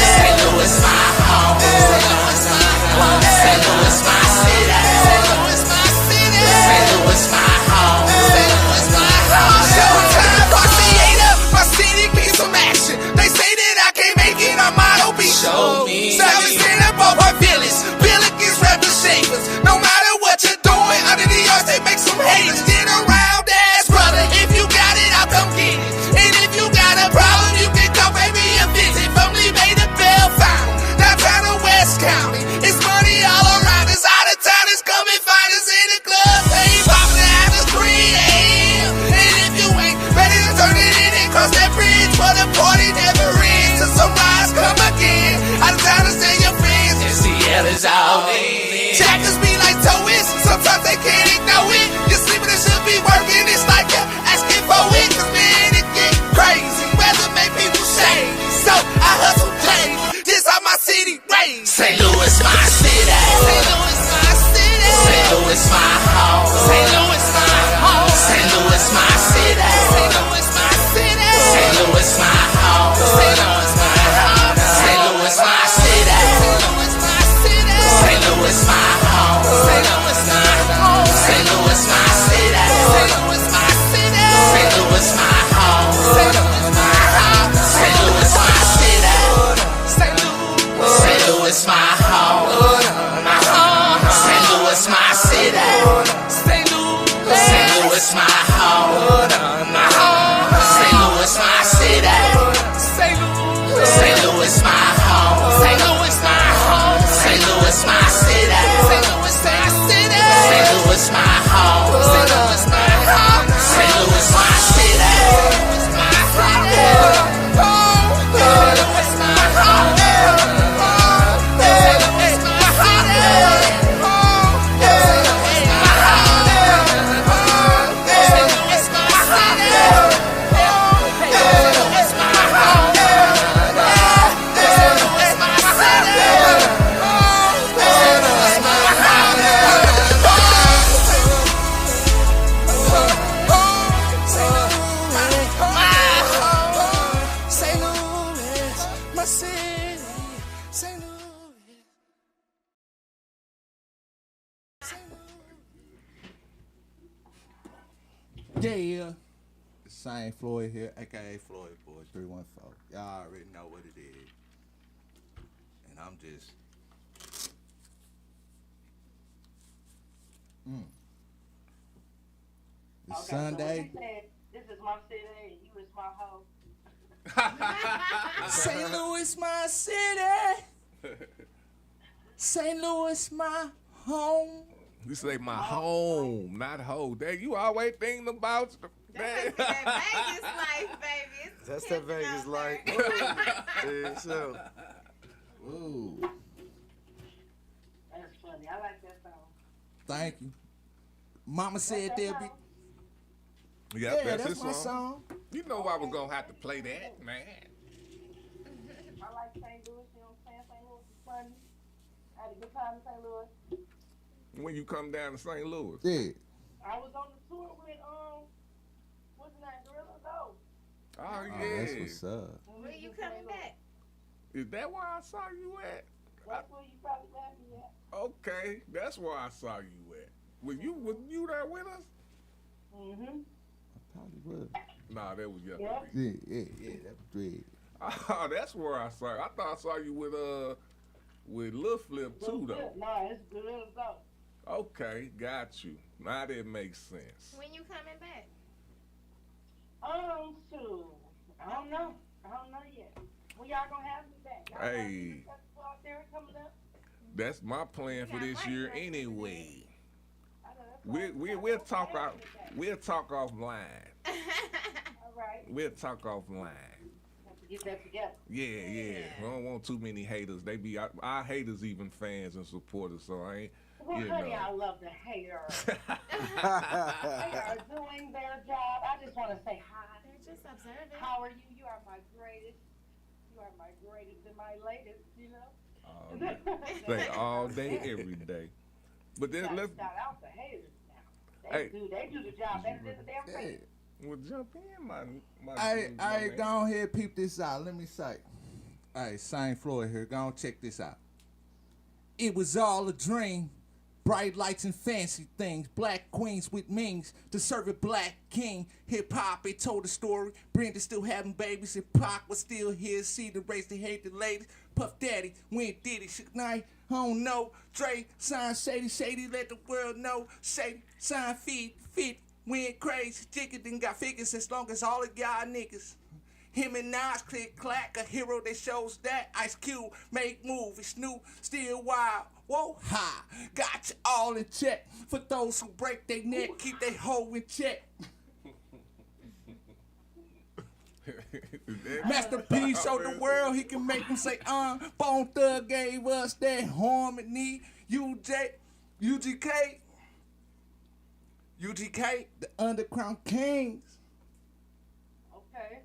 St. Louis, my home. St. Louis, my home. St. Louis, my city. St. Louis, my city. St. Louis, my home. St. Louis, my home. Showtime, Barcelona, my city needs some action. They say that I can't make it, I might be. Show me. Savage in up all our village. Billikens rap the shapers. No matter what you're doing, under the yards they make some haters. Get around, ass brother. If you got it, I'll come get it. And if you got a problem, you can come pay me a visit. Family made a bell found downtown of West County. It's money all around us. Out of town is coming find us in the club. They popping after 3 a.m. And if you ain't ready to turn it in and cross that bridge, for the party never ends. Till sunrise come again. Out of town is say your friends. NCL is all in. Jackers be like towies. Sometimes they can't ignore it. You're sleeping and should be working. It's like you're asking for it. Cause man, it get crazy. Weather make people shade. So I hustle daily. This how my city raised. St. Louis, my city. St. Louis, my city. St. Louis, my home. St. Louis, my home. St. Louis, my city. St. Louis, my city. St. Louis, my home. St. Louis, my home. St. Louis, my city. St. Louis, my city. St. Louis, my home. St. Louis, my home. St. Louis, my city. St. Louis, my city. St. Louis, my home. St. Louis, my home. St. Louis, my city. St. Louis, my home. My home. St. Louis, my city. St. Louis, my home. My home. St. Louis, my city. St. Louis, my home. St. Louis, my home. St. Louis, my city. St. Louis, my city. St. Louis, my home. St. Louis, my home. St. Louis, my city. Yeah. The same Floyd here, aka Floyd Boy 314. Y'all already know what it is. And I'm just It's Okay, Sunday. So said, this is my city and you is my home. St. Louis, my city. St. Louis, my home. You say my home, not hoe. Dang, you always thinking about That's that Vegas life, baby. It's That's that pimping Vegas out life. there. Yeah, so. Ooh. That's funny. I like that song. Thank you. Mama said What's there'll that be. song? Yeah, Yeah, that's that's his my song. song. You know I was gonna have to play that, man. I like St. Louis, you know what I'm saying? St. Louis is funny. I had a good time in St. Louis. When you come down to St. Louis. Yeah. I was on the tour with, what's his name? Gorilla Go. Oh Oh, yeah. that's what's up. When you coming back? Is that where I saw you at? That's where you probably met me at. Okay, that's where I saw you at. Was you there with us? Mm-hmm. Probably was. Nah, that was your Yeah. Yeah, that was dread. Oh, that's where I saw you. I thought I saw you with Lil Flip too though. No, it's Gorilla Go. Okay, got you. Now that makes sense. When you coming back? Shoot. I don't know yet. When y'all gonna have me back? Y'all got Hey. music festival out there coming up? That's my plan for this year anyway. I know that's We'll talk out. We'll talk offline. All right. We'll talk offline. Have to get that together. Yeah. We don't want too many haters. They be our haters even fans and supporters. So I ain't. Well, You honey, know. I love the haters. They are doing their job. I just want to say hi. They're just observing. How are you? You are my greatest. You are my greatest and my latest, you know? Say all day, every day. But then let's Shout out the haters now. Hey. They do the job better than the damn Yeah. haters. well jump in, my Hey, my hey, man. go on here, peep this out. Let me say. Hey, Saint Floyd here. Go on, check this out. It was all a dream. Bright lights and fancy things. Black queens with mings to serve a black king. Hip hop, it told a story. Brenda still having babies. And Pac was still here. See the race, they hate the ladies. Puff Daddy, when did it? Shook Knight, I don't know. Dre, sign Shady, let the world know. Shady, sign fit, went crazy. Ticket then got figures as long as all of y'all niggas. Him and Nas click clack, a hero that shows that. Ice Cube make movies, Snoop still wild. Whoa, ha, got you all in check. For those who break their neck, keep their hoe in check. Master P showed the world he can make them say, Bone Thug gave us that harmony. UGK, the Underground Kings. Okay.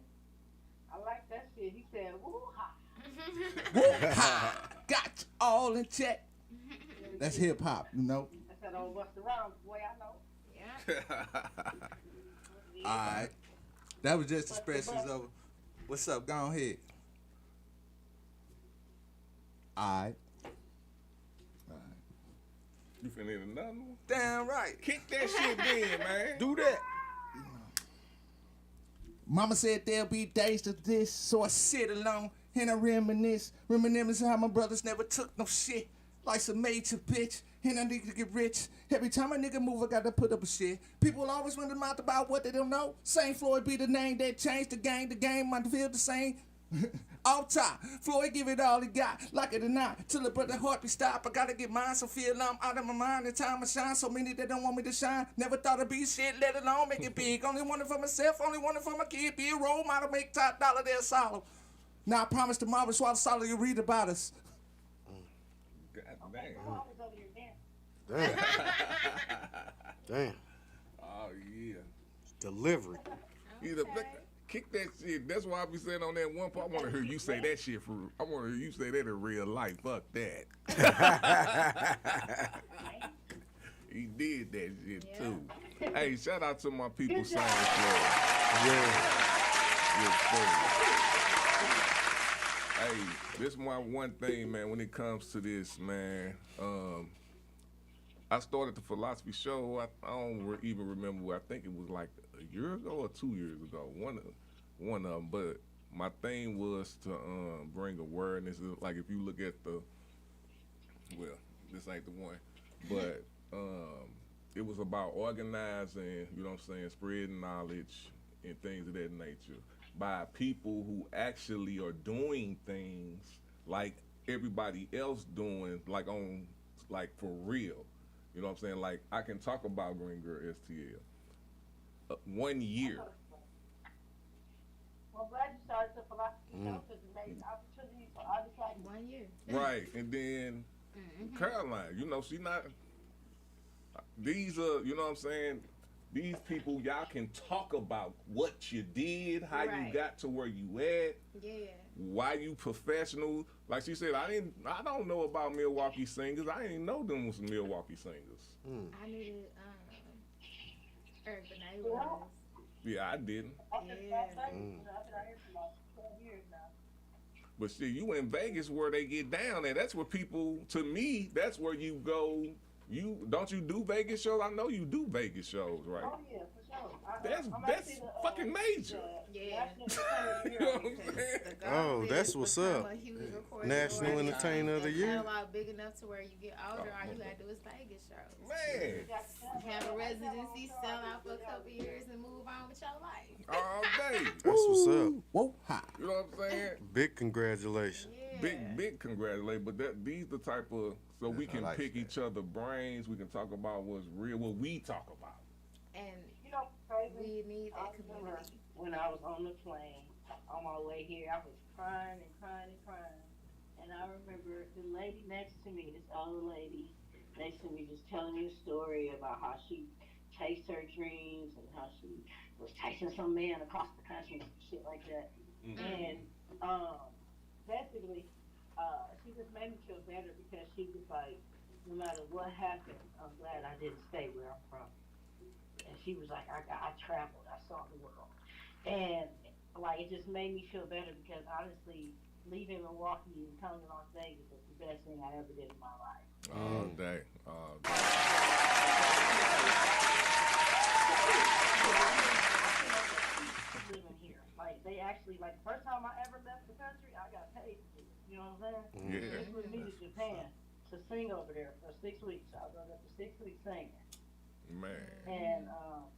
I like that shit. He said, woo-ha. Woo-ha, got you all in check. That's hip hop, you know. That's that old Busta Rhymes boy, I know. Yeah. All right. That was just expressions of what's up. Go on ahead. All right. You finna hit another one? Damn right. Kick that shit in, man. Do that. Mama said there'll be days to this, so I sit alone and I reminisce how my brothers never took no shit. Life's a major bitch, and I need to get rich. Every time a nigga move, I gotta put up a shit. People always run their mouth about what they don't know. Saint Floyd be the name that changed the game might feel the same. Off top, Floyd give it all he got, like it or not, till the brother heart be stopped. I gotta get mine, so feel I'm out of my mind. The time I shine, so many that don't want me to shine. Never thought I'd be shit, let alone make it big. Only one it for myself, only one it for my kid. Be a role model, make top dollar, they'll solid. Now I promise tomorrow, swallow solid, you read about us. God I damn. was over here dancing. Damn. Oh yeah. Delivery. Either kick that shit. That's why I be saying on that one part. I want to hear you say that shit for. I want to hear you say that in real life. Fuck that. He did that shit too. Hey, shout out to my people saying Hey, this my one thing, man. When it comes to this, man, I started the Philosophy Show. I don't even remember. I think it was like a year ago or 2 years ago. One of them. But my thing was to bring awareness. Like if you look at this ain't the one, but it was about organizing. You know what I'm saying? Spreading knowledge and things of that nature by people who actually are doing things like everybody else doing, like for real. You know what I'm saying? Like, I can talk about Green Girl STL. 1 year. Well, I'm glad you started the Philosophy Show because it made opportunities for artists like 1 year. Right. And then Carolyne, you know, she not, these are, you know what I'm saying? These people, y'all can talk about what you did, how you got to where you at. Yeah. Why you professional? Like she said, I don't know about Milwaukee singers. I didn't know them was Milwaukee singers. I knew that Urban was. Yeah, I didn't. Yeah. But see, you in Vegas where they get down, and that's where people. To me, that's where you go. You don't you do Vegas shows? I know you do Vegas shows, right? Oh yeah, for sure. That's fucking major. Yeah. You know what I'm saying? Oh, that's what's up. National Entertainer of the Year. Catalog big enough to where you get older, all you gotta do is Vegas shows. Man. Have a residency, sell out for a couple years, and move on with your life. All day. That's what's up. Whoa, hi. You know what I'm saying? Big congratulations. Yeah. Big congratulations. But these the type of, so we can pick each other brains. We can talk about what's real, what we talk about. And You know, crazy. we need that I remember community. when I was on the plane on my way here, I was crying and crying and crying. And I remember the lady next to me, this old lady next to me, just telling me a story about how she chased her dreams and how she was chasing some man across the country and shit like that. And basically, she just made me feel better because she was like, no matter what happened, I'm glad I didn't stay where I'm from. And she was like, I traveled, I saw the world. And like, it just made me feel better because honestly, leaving Milwaukee and coming to Las Vegas was the best thing I ever did in my life. All day. Living here. Like, they actually, like, the first time I ever left the country, I got paid to do it. You know what I'm saying? Yeah. They flew me to Japan to sing over there for 6 weeks. I was over there for 6 weeks singing. Man. And,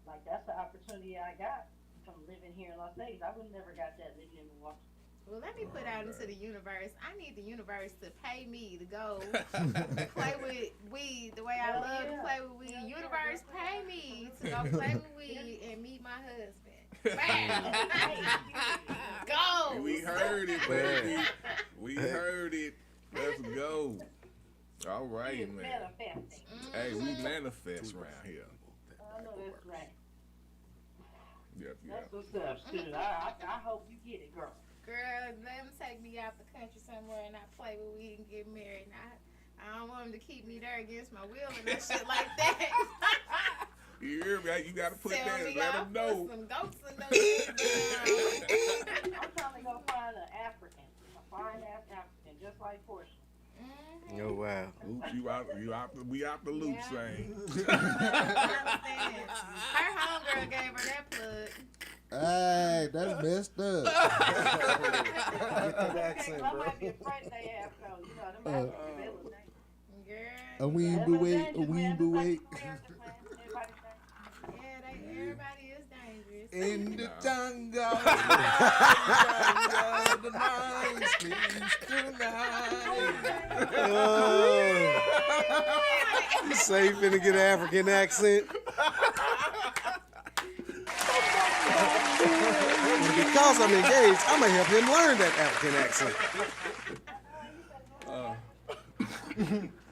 like, that's the opportunity I got from living here in Las Vegas. I would never got that living in Milwaukee. Well, let me put out into the universe. I need the universe to pay me to go play with weed the way I love to play with weed. Universe, pay me to go play with weed and meet my husband. Bam! Go! We heard it, baby. We heard it. Let's go. All right, man. Manifesting. Hey, we manifest around here. I know that's right. Yep. That's what's up, student. I hope you get it, girl. Girl, let him take me out the country somewhere and I play with weed and get married. And I don't want him to keep me there against my will and that shit like that. You hear me? You gotta put Sell that. me Let off them know. for some goats and those shit. I'm trying to go find an African, a fine ass African, just like Portia. Oh wow. Oops, we out the loop, Yeah. saying. Her homegirl gave her that plug. Hey, that's messed up. Get that accent, I bro. might be afraid they ass though. You know, them Africans, they look nice. Girl. A weeaboo wait, a weeaboo wait. Yeah, everybody is dangerous. In the jungle, the night sleeps tonight. You say you finna get an African accent? Because I'm engaged, I'm gonna help him learn that African accent.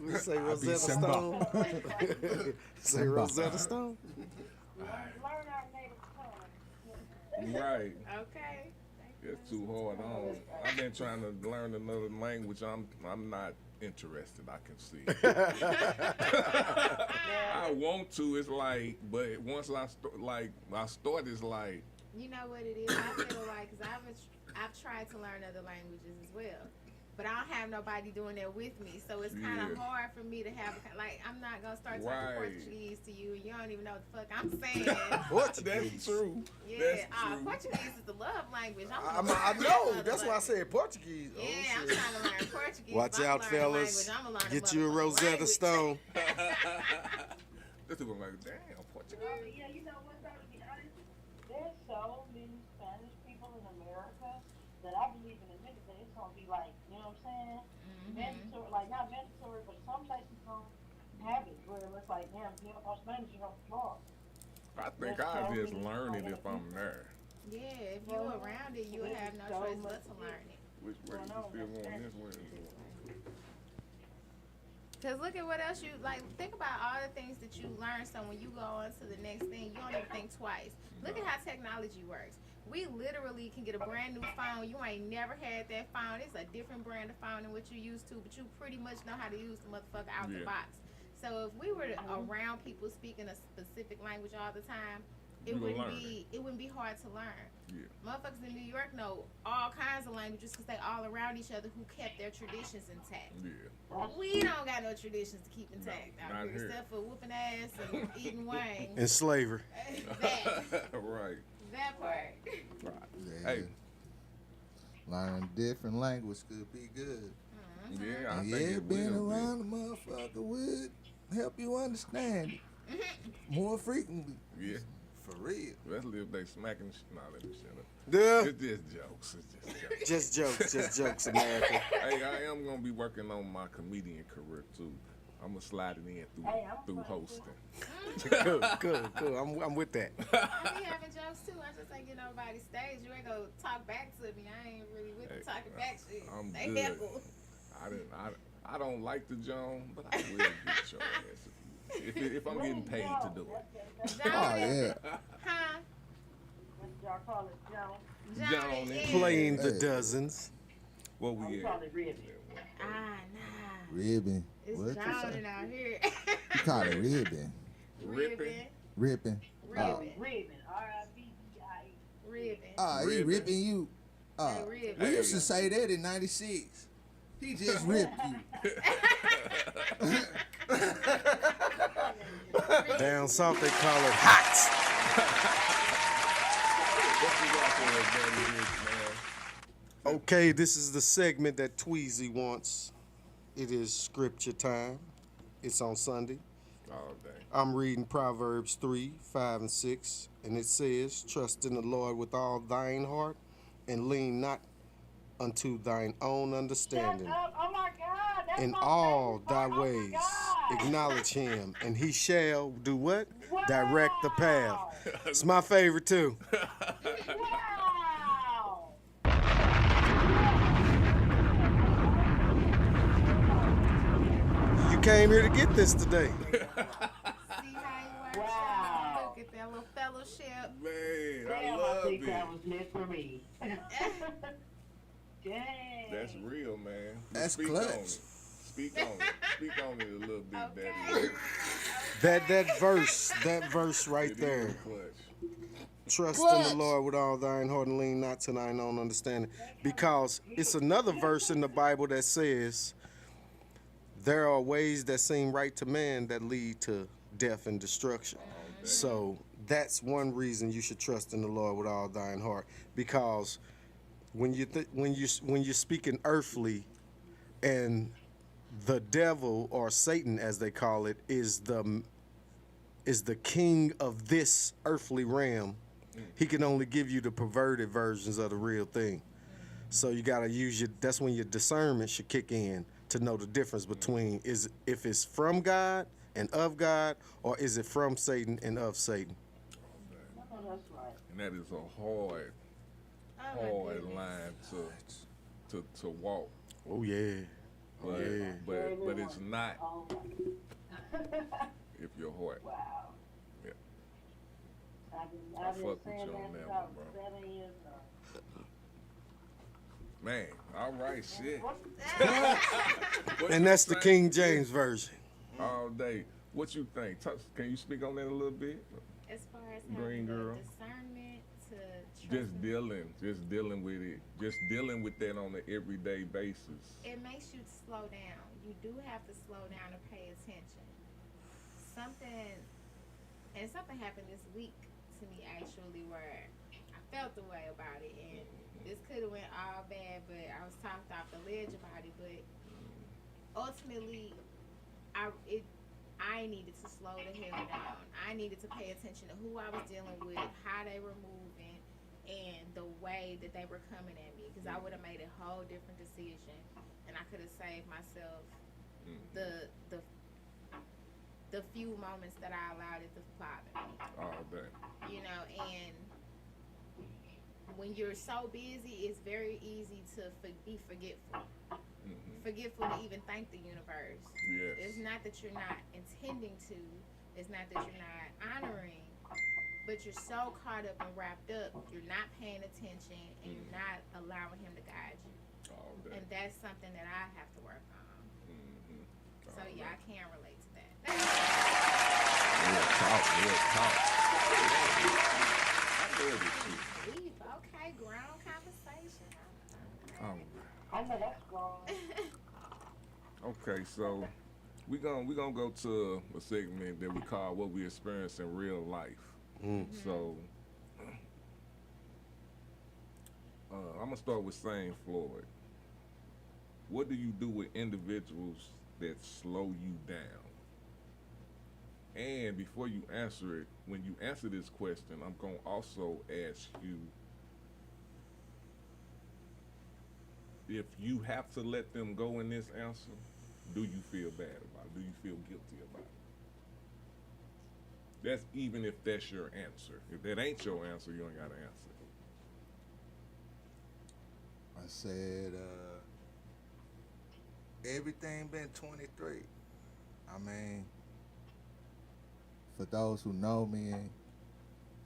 You say Rosetta Stone? Say Rosetta Stone? Right. Okay. It's too hard on. I've been trying to learn another language. I'm not interested. I can see. I want to. It's like, but once I start, it's like. You know what it is? I feel like, because I've tried to learn other languages as well. But I don't have nobody doing that with me. So it's kind of hard for me to have, like, I'm not going to start talking Portuguese to you. And you don't even know what the fuck I'm saying. That's true. Yeah, That's true. Portuguese is the love language. I know. That's why I said Portuguese. Yeah, I'm trying to learn Portuguese. Watch out, fellas. Get you a Rosetta Stone. This is like, damn, Portuguese. Yeah, you know what, though, to be honest, there's so many Spanish people in America that I believe in a minute that it's going to be like, you know what I'm saying? Mandatory, like not mandatory, but some places don't have it. where it looks like, damn, you know, Spanish is on the floor. I think I'll just learn it if I'm there. Yeah, if you around it, you would have no choice but to learn it. Which way you still going this way? Cause look at what else you like. Think about all the things that you learn. So when you go on to the next thing, you don't even think twice. Look at how technology works. We literally can get a brand new phone. You ain't never had that phone. It's a different brand of phone than what you used to, but you pretty much know how to use the motherfucker out the box. So if we were around people speaking a specific language all the time, it wouldn't be hard to learn. Yeah. Motherfuckers in New York know all kinds of languages because they all around each other who kept their traditions intact. Yeah. We don't got no traditions to keep intact out here, here. except for whooping ass and eating wings. And slavery. Right. That part. Right. Yeah. Hey. Learning different language could be good. Yeah, I And think it being will around the motherfucker would help you understand it more frequently. Yeah. For real. Let's live they smacking. Nah, let me shut up. Duh. It's just jokes. It's just jokes. Just jokes. Just jokes, America. Hey, I am gonna be working on my comedian career too. I'm gonna slide it in through hosting. Cool. I'm with that. I be having jokes too. I just ain't get on nobody's stage. You ain't gonna talk back to me. I ain't really with the talking back shit. I'm They good. heckle. I don't like the Joan, but I will get your ass if I'm getting paid to do it. Joan, Oh, yeah. Huh? What y'all call it, Joan? Joan yeah. Playing the dozens. What we We at? call it ribbon. Nah. Ribbon. It's What you Joan say? out here. You call it ribbon. Ribbon. Ripping. Ribbon. Ribbon. R-I-B-B-I. Ribbon. He Ribbon. ripping you. Hey, ribbon. We used to say that in 96. He just ripped you. Down south they call it hot. Okay, this is the segment that Tweezy wants. It is scripture time. It's on Sunday. All day. I'm reading Proverbs 3, 5, and 6, and it says, "Trust in the Lord with all thine heart, and lean not unto thine own understanding. Oh my God. That's In my all favorite thy part. Oh my ways God. acknowledge him, and he shall do what? Wow. Direct the path." It's my favorite too. Wow. You came here to get this today. See how you work? Wow. Look at that little fellowship. Man, I Damn, love think it. that was meant for me. Dang. That's real, man. That's Speak clutch. on it. Speak on it. Speak on it a little bit, Okay. Daddy. That verse right It is there. clutch. Trust in the Lord with all thine heart and lean not to thine own understanding. Because it's another verse in the Bible that says, there are ways that seem right to man that lead to death and destruction. So that's one reason you should trust in the Lord with all thine heart. Because when you're speaking earthly, and the devil, or Satan as they call it, is the king of this earthly realm, he can only give you the perverted versions of the real thing. So you gotta use that's when your discernment should kick in to know the difference between if it's from God and of God, or is it from Satan and of Satan. Oh, that's right. And that is a hard line to walk. Oh yeah. But, Yeah. but it's not Oh, if your heart. wow. Yeah. I've I been fuck with saying you on that that since one, I was bro. 7 years old. Man, all right, shit. And that's the King James version. All day. What you think? Can you speak on that a little bit? As far as Green having girl. the discernment to trust Just in- dealing with it. Just dealing with that on an everyday basis. it makes you slow down. You do have to slow down and pay attention. Something happened this week to me actually where I felt the way about it, and this could have went all bad, but I was talked off the ledge about it. But ultimately, I needed to slow the hell down. I needed to pay attention to who I was dealing with, how they were moving, and the way that they were coming at me, because I would have made a whole different decision, and I could have saved myself the the few moments that I allowed it to bother me. All day. You know, and when you're so busy, it's very easy to be forgetful. Forgetful to even thank the universe. Yes. It's not that you're not intending to. It's not that you're not honoring. But you're so caught up and wrapped up, you're not paying attention, and you're not allowing him to guide you. All day. And that's something that I have to work on. So yeah, I can relate to that. Real talk. I love this shit. Deep. Okay, grown conversation. I know that's wrong. Okay, so we gonna go to a segment that we call what we experience in real life. So I'm gonna start with Saint Floyd. What do you do with individuals that slow you down? And before you answer it, when you answer this question, I'm gonna also ask you if you have to let them go in this answer, do you feel bad about it? Do you feel guilty about it? That's even if that's your answer. If that ain't your answer, you ain't got to answer. I said, everything been 23. I mean, for those who know me and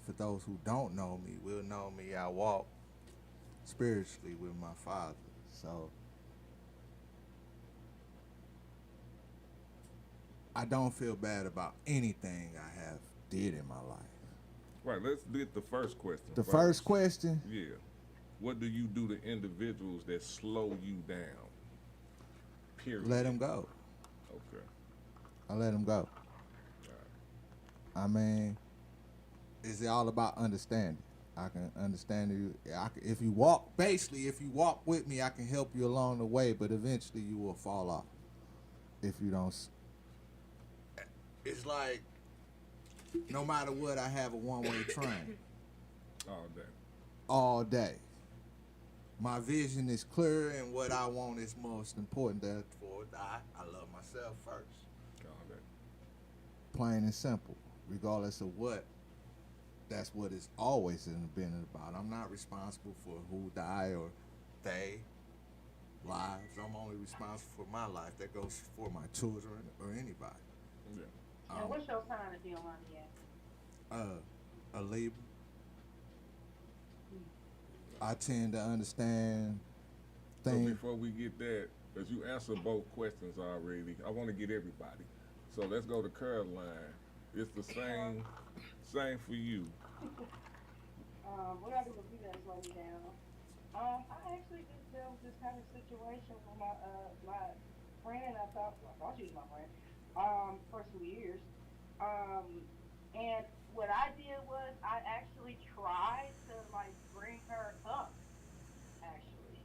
for those who don't know me, will know me, I walk spiritually with my Father. So I don't feel bad about anything I have did in my life. Right, let's get the first question. The first question? Yeah. What do you do to individuals that slow you down? Period. Let them go. Okay. I let them go. I mean, is it all about understanding? I can understand you. If you walk with me, I can help you along the way, but eventually you will fall off if you don't. It's like, no matter what, I have a one-way train. All day. My vision is clear, and what I want is most important. Therefore, I love myself first. All day. Plain and simple. Regardless of what, that's what it's always been about. I'm not responsible for who die or they lives. I'm only responsible for my life. That goes for my children or anybody. Yeah. And what's your sign if you don't mind me asking? A Libra. I tend to understand things. So before we get that, because you answered both questions already, I want to get everybody. So let's go to Carolyne. It's the same for you. What I do with people that slow me down? I actually just dealt with this kind of situation with my friend. I thought she was my friend for some years. And what I did was I actually tried to bring her up. Actually.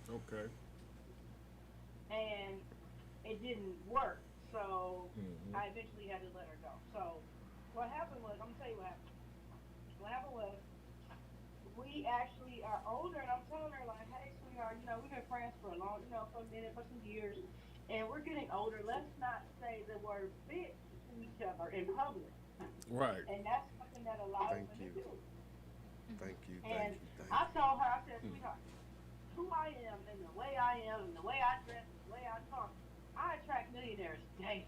Okay. And it didn't work. So I eventually had to let her go. So what happened was, I'm gonna tell you what happened. What happened was, we actually are older, and I'm telling her hey, sweetheart, we've been friends for a long, for a minute, for some years, and we're getting older. Let's not say the word bitch to each other in public. Right. And that's something that a lot of women do. Thank you. And I told her, I said, sweetheart, who I am and the way I am and the way I dress and the way I talk, I attract millionaires daily.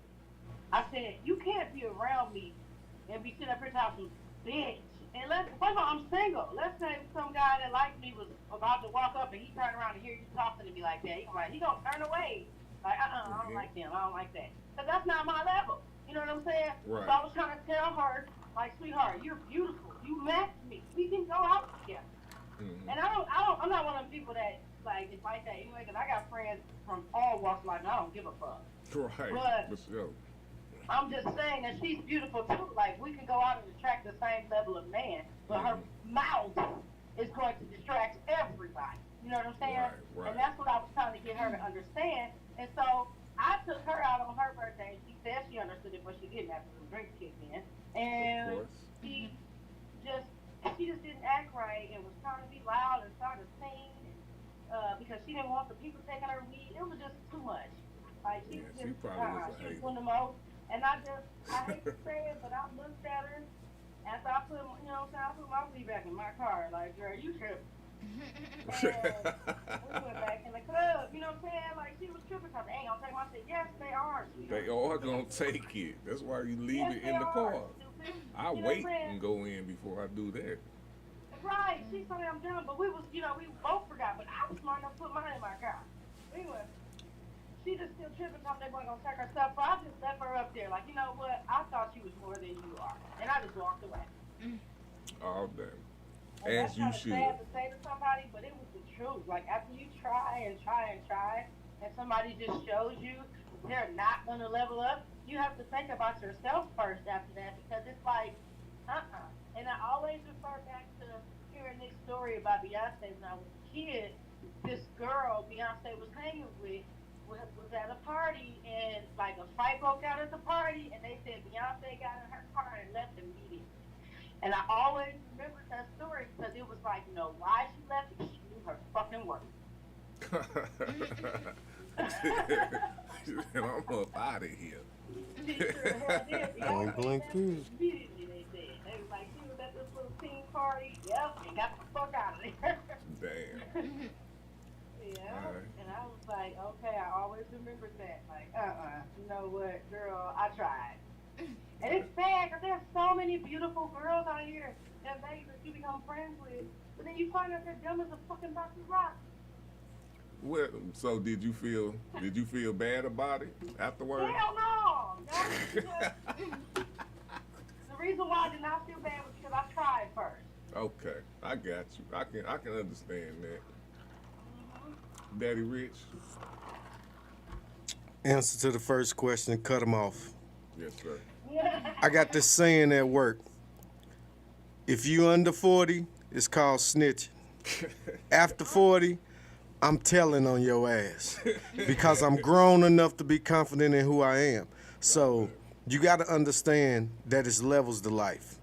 I said, you can't be around me and be sitting up here talking bitch. And first of all, I'm single. Let's say some guy that liked me was about to walk up and he turned around and hear you talking to me like that. He gonna turn away. I don't like them. I don't like that. Because that's not my level. You know what I'm saying? Right. So I was trying to tell her, sweetheart, you're beautiful. You match me. We can go out together. And I'm not one of them people that is like that anyway, because I got friends from all walks of life and I don't give a fuck. Right. But I'm just saying that she's beautiful too. We can go out and attract the same level of man, but her mouth is going to distract everybody. You know what I'm saying? Right. And that's what I was trying to get her to understand. And so I took her out on her birthday. She said she understood it, but she didn't after some drinks kicked in. And she just didn't act right and was trying to be loud and trying to sing because she didn't want the people taking her weed. It was just too much. She was She probably was a She was hater. one of the most. And I hate to say it, but I looked at her after I put, I put my feet back in my car. Like, girl, you tripping. And we went back in the club. You know what I'm saying? Like, she was tripping because they ain't gonna take my shit. Yes, they are. They are gonna take it. That's why you leave Yes, it in the they car. are, stupid. I You know wait what I'm saying? and go in before I do that. Right, she's so damn dumb, but we both forgot, but I was smart enough to put mine in my car. Anyway, she just still tripping because they weren't going to take her stuff, so I just left her up there. Like, you know what? I thought you was more than you are. And I just walked away. All day. And As that's you kind of should. sad to say to somebody, but it was the truth. Like, after you try and try and try, and somebody just shows you they're not going to level up, you have to think about yourself first after that, because it's like, And I always refer back to hearing this story about Beyonce when I was a kid. This girl Beyonce was hanging with was at a party, and like a fight broke out at the party, and they said Beyonce got in her car and left immediately. And I always remembered that story because it was like, why she left? She knew her fucking work. And I'm up out of here. She sure hell did. Point blank period. Immediately, they said. They was like, she was at this little team party. Yep, and got the fuck out of there. Damn. Yeah. Right. And I was like, okay, I always remembered that. Like, you know what, girl, I tried. And it's sad because there's so many beautiful girls out here that you become friends with, but then you find out they're dumb as a fucking box of rocks. Well, so did you feel bad about it afterwards? Hell no! The reason why I did not feel bad was because I tried first. Okay, I got you. I can understand that. Daddy Rich? Answer to the first question, cut them off. Yes, sir. I got this saying at work. If you under 40, it's called snitching. After 40, I'm telling on your ass because I'm grown enough to be confident in who I am. So you got to understand that it's levels to life.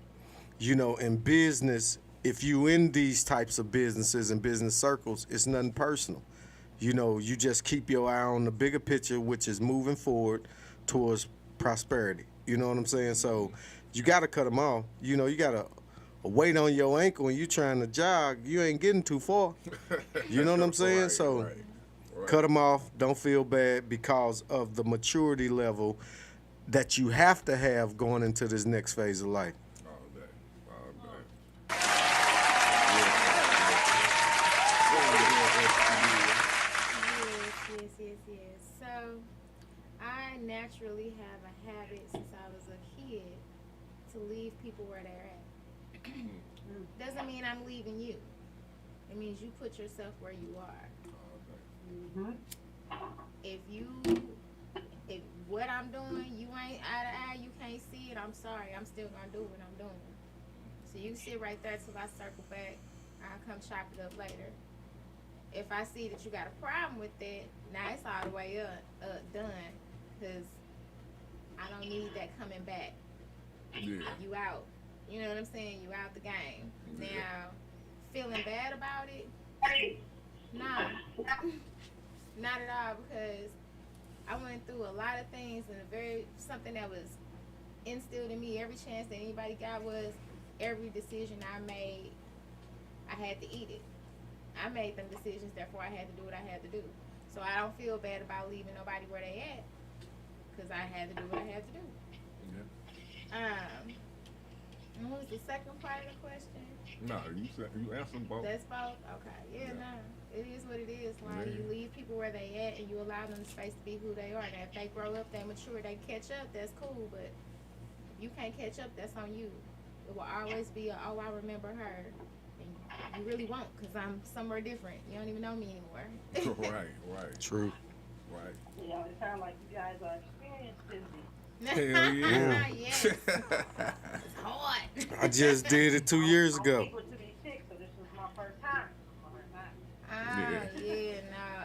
In business, if you in these types of businesses and business circles, it's nothing personal. You just keep your eye on the bigger picture, which is moving forward towards prosperity. You know what I'm saying? So you got to cut them off. You got to weight on your ankle when you trying to jog. You ain't getting too far. You know what I'm saying? Right, so right. Cut them off. Don't feel bad because of the maturity level that you have to have going into this next phase of life. All day. Yes. So, I naturally have a habit since I was a kid to leave people where they're at. Doesn't mean I'm leaving you. It means you put yourself where you are. If what I'm doing, you ain't eye to eye, you can't see it, I'm sorry. I'm still gonna do what I'm doing. So you sit right there till I circle back. I'll come chop it up later. If I see that you got a problem with that, now it's all the way done. Because I don't need that coming back. Yeah. You out. You know what I'm saying? You out the game. Yeah. Now, feeling bad about it? Nah. Not at all, because I went through a lot of things, and something that was instilled in me every chance that anybody got was every decision I made, I had to eat it. I made them decisions, therefore I had to do what I had to do. So I don't feel bad about leaving nobody where they at, because I had to do what I had to do. Yeah. And what was the second part of the question? No, you answered both. That's both? Okay. Yeah, no. It is what it is. Like, you leave people where they at and you allow them the space to be who they are. Now, if they grow up, they mature, they catch up, that's cool. But if you can't catch up, that's on you. It will always be I remember her. And you really won't, because I'm somewhere different. You don't even know me anymore. Right. True. Right. It sounds like you guys are experienced busy. Hell yeah. Yes. It's hard. I just did it 2 years ago. I'm able to be sick, so this was my first time.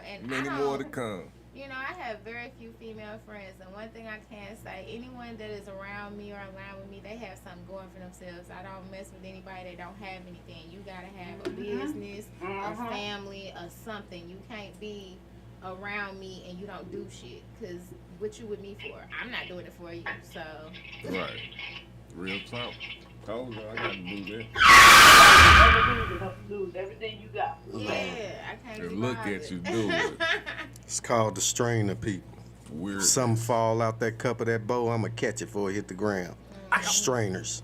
And Many more to come. I have very few female friends, and one thing I can say, anyone that is around me or aligned with me, they have something going for themselves. I don't mess with anybody that don't have anything. You gotta have a business, a family, or something. You can't be around me and you don't do shit. Cause what you with me for? I'm not doing it for you. So. Right. Real talk. Told you I got to do that. Lose everything you got. Yeah, I can't. And look at you do it. It's called the strainer, people. Weird. Something fall out that cup of that bowl, I'ma catch it before it hit the ground. Strainers.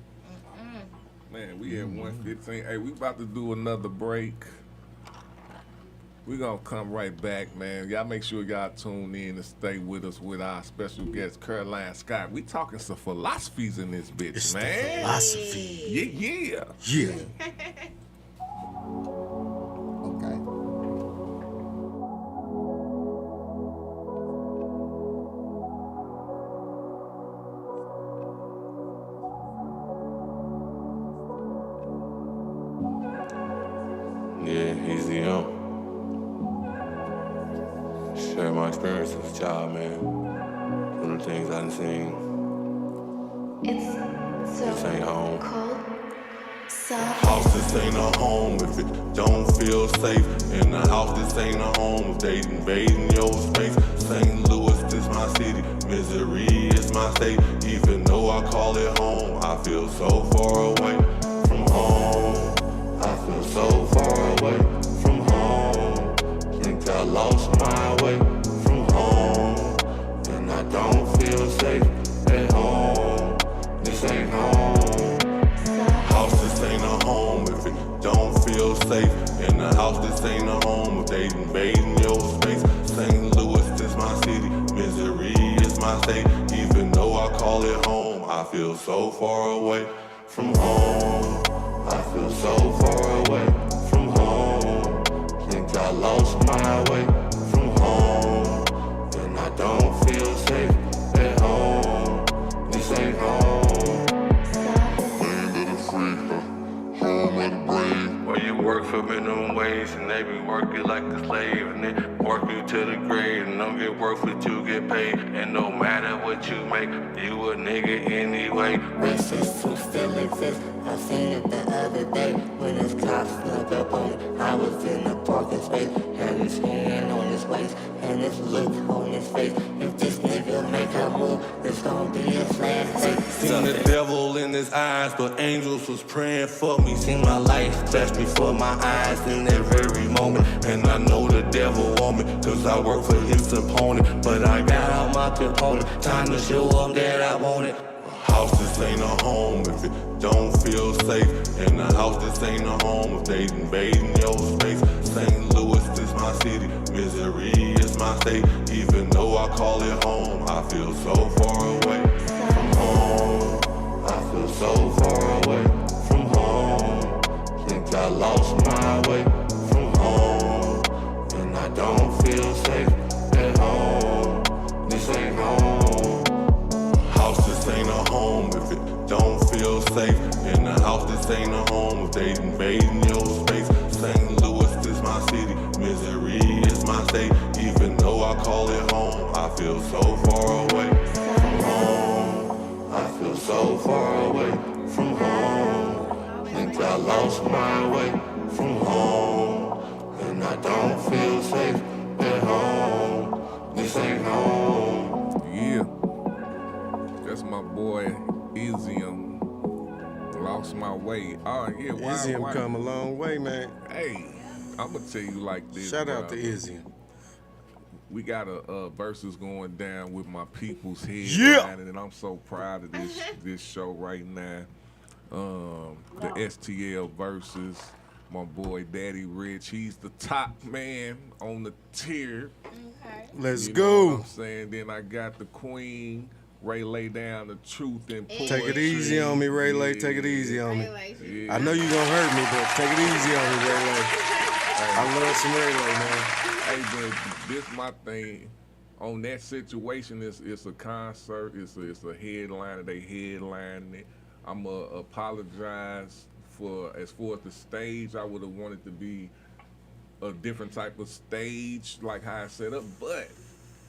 Man, we at 1:15. Hey, we about to do another break. We gonna come right back, man. Y'all make sure y'all tune in and stay with us with our special guest, Carolyne Scott. We talking some philosophies in this bitch, It's man. the philosophy. Yeah. Yeah. Okay. Yeah, easy on. Share my experience with y'all, man. One of the things I done seen. It's so This ain't home. cold. Soft. House, this ain't a home if it don't feel safe. In the house, this ain't a home if they invading your space. St. Louis, this my city. Misery is my state. Even though I call it home, I feel so far away from home. I feel so far away from home. Think I lost my way from home. And I don't feel safe at home. This ain't home. House, this ain't a home if it don't feel safe. In the house, this ain't a home if they invading your space. St. Louis, this my city. Misery is my state. Even though I call it home, I feel so far away from home. I feel so far away from home. Think I lost my way from home. And I don't feel safe at home. This ain't home. Land of the free, home of the brave. Where you work for minimum wage and they be working like a slave. And they work you to the grave and don't get work for you get paid. And no matter what you make, you a nigga anyway. Racism still exists. I seen it the other day when his cops snuck up on me. I was in the parking space, had his hand on his waist and his look on his face. If this nigga make a move, it's gonna be his last day. Seen the devil in his eyes, but angels was praying for me. Seen my life flash before my eyes in that very moment. And I know the devil want me, cause I work for his opponent. But I got out my component, time to show him that I want it. House, this ain't a home if it don't feel safe. In the house, this ain't a home if they invading your space. St. Louis, this my city. Misery is my state. Even though I call it home, I feel so far away from home. I feel so far away from home. Think I lost my way from home. And I don't feel safe at home. This ain't home. House, this ain't a home if it don't feel safe. In the house, this ain't a home if they invading your space. St. Louis, this my city. Misery is my state. Even though I call it home, I feel so far away from home. I feel so far away from home. Think I lost my way from home. And I don't feel safe at home. This ain't home. Yeah. That's my boy Izium. Lost my way. Oh yeah, why? Izium come a long way, man. Hey, I'm gonna tell you like this. Shout out bro. to Izium. We got a versus going down with my people's head. Yeah. And I'm so proud of this show right now. The STL versus my boy Daddy Rich. He's the top man on the tier. Okay. Let's You go. know what I'm saying? Then I got the queen. Ray lay down the truth and poetry. Take it easy on me, Ray Lay. Take it easy on me. Yeah. I know you gonna hurt me, but take it easy on me, Ray Lay. I love some Ray Lay, man. Hey, but this my thing. On that situation, it's a concert. It's a headliner. They headlining it. I'ma apologize for as far as the stage. I would have wanted to be a different type of stage, like how I set up, but.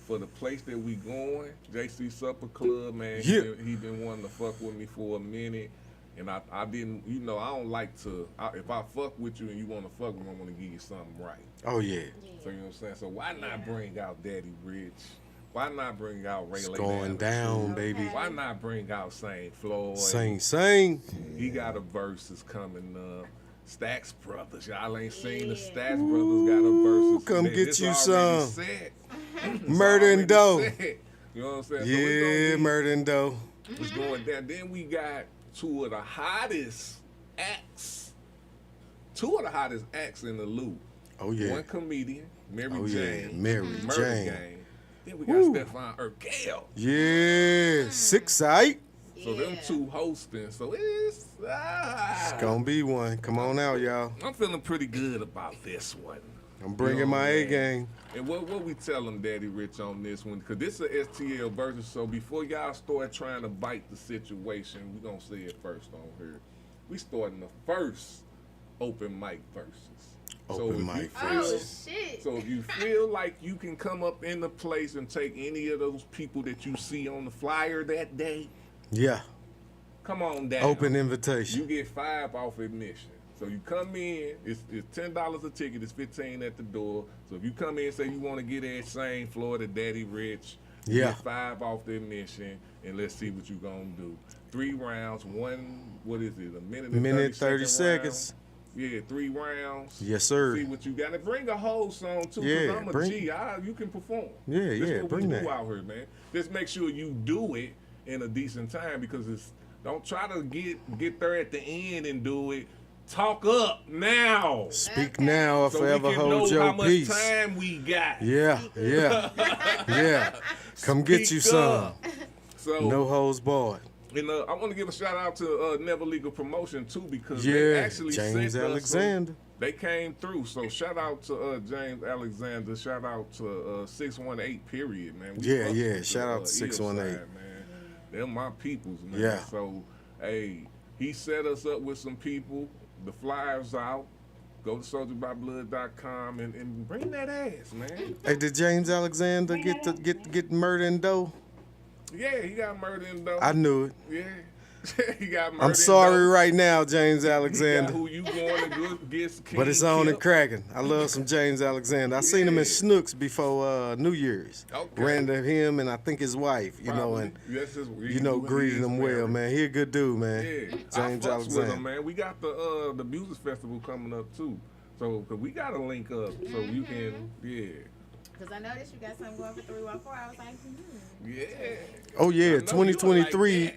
For the place that we going, JC Supper Club, man, Yeah. he been wanting to fuck with me for a minute. And I didn't, you know, I don't like to, if I fuck with you and you want to fuck with me, I want to give you something right. Oh, yeah. So, you know what I'm saying? So, why not bring out Daddy Rich? Why not bring out Ray It's Lay going down, baby. Why not bring out Saint Floyd? Sing. He got a verses coming up. Stax Brothers. Y'all ain't seen the Stax Brothers got a verses. Come Man, get this you already some. said. Murder and dough. You know what I'm saying? Yeah, murder and dough. It's going down. Then we got two of the hottest acts in the loop. Oh, yeah. One comedian, Mary Oh, Jane. yeah. Mary Murder Jane. Gang. Then we got Woo. Stefan Urkel. Yeah, 6 sight. So them two hosting. So it's Gonna be one. Come on out, y'all. I'm feeling pretty good about this one. I'm bringing my A game. And what we tell them, Daddy Rich, on this one? Because this is a STL versus. So before y'all start trying to bite the situation, we gonna say it first on here. We starting the first open mic versus. Open mic versus. So if you feel like you can come up in the place and take any of those people that you see on the flyer that day, Yeah. come on down. Open invitation. You get 5 off admission. So you come in, it's $10 a ticket, it's $15 at the door. So if you come in and say you want to get that same Florida Daddy Rich, you Yeah. get 5 off the admission, and let's see what you gonna do. 3 rounds, what is it, a minute and 30 seconds. Yeah, 3 rounds. Yes, sir. See what you got. And bring a whole song too, Yeah, because I'm a G. You can perform. Yeah, This yeah, what bring we that. do out here, man. Just make sure you do it in a decent time, because don't try to get there at the end and do it. Talk up now. Speak now or so forever we can hold know your how much peace. time we got. Yeah. Yeah. Come get you Speak some. up. So No holds barred. And I want to give a shout out to Never Legal Promotion too, because Yeah, they actually James sent us Alexander. they came through. So shout out to James Alexander. Shout out to 618 period, man. We Yeah, fuck yeah. with Shout the, out to 618. East Side, man. They're my peoples, man. Yeah. So hey, he set us up with some people. The flyers out. Go to soldierbyblood.com and bring that ass, man. Hey, did James Alexander get murder and dough? Yeah, he got murder in though. I knew it. Yeah. He got murder I'm in sorry dough. right now, James You Alexander. got who you going to go get But it's on and cracking. I love some James Alexander. I seen him in Snooks before New Year's. Okay. Ran to him and I think his wife, Probably. and Yes, greeted him well, man. He a good dude, man. Yeah, James I fucks with Alexander. him, man. We got the music festival coming up too, so 'cause we got to link up so you can, Because I noticed you got something going for 314. I was like, yeah. Oh yeah, 2023.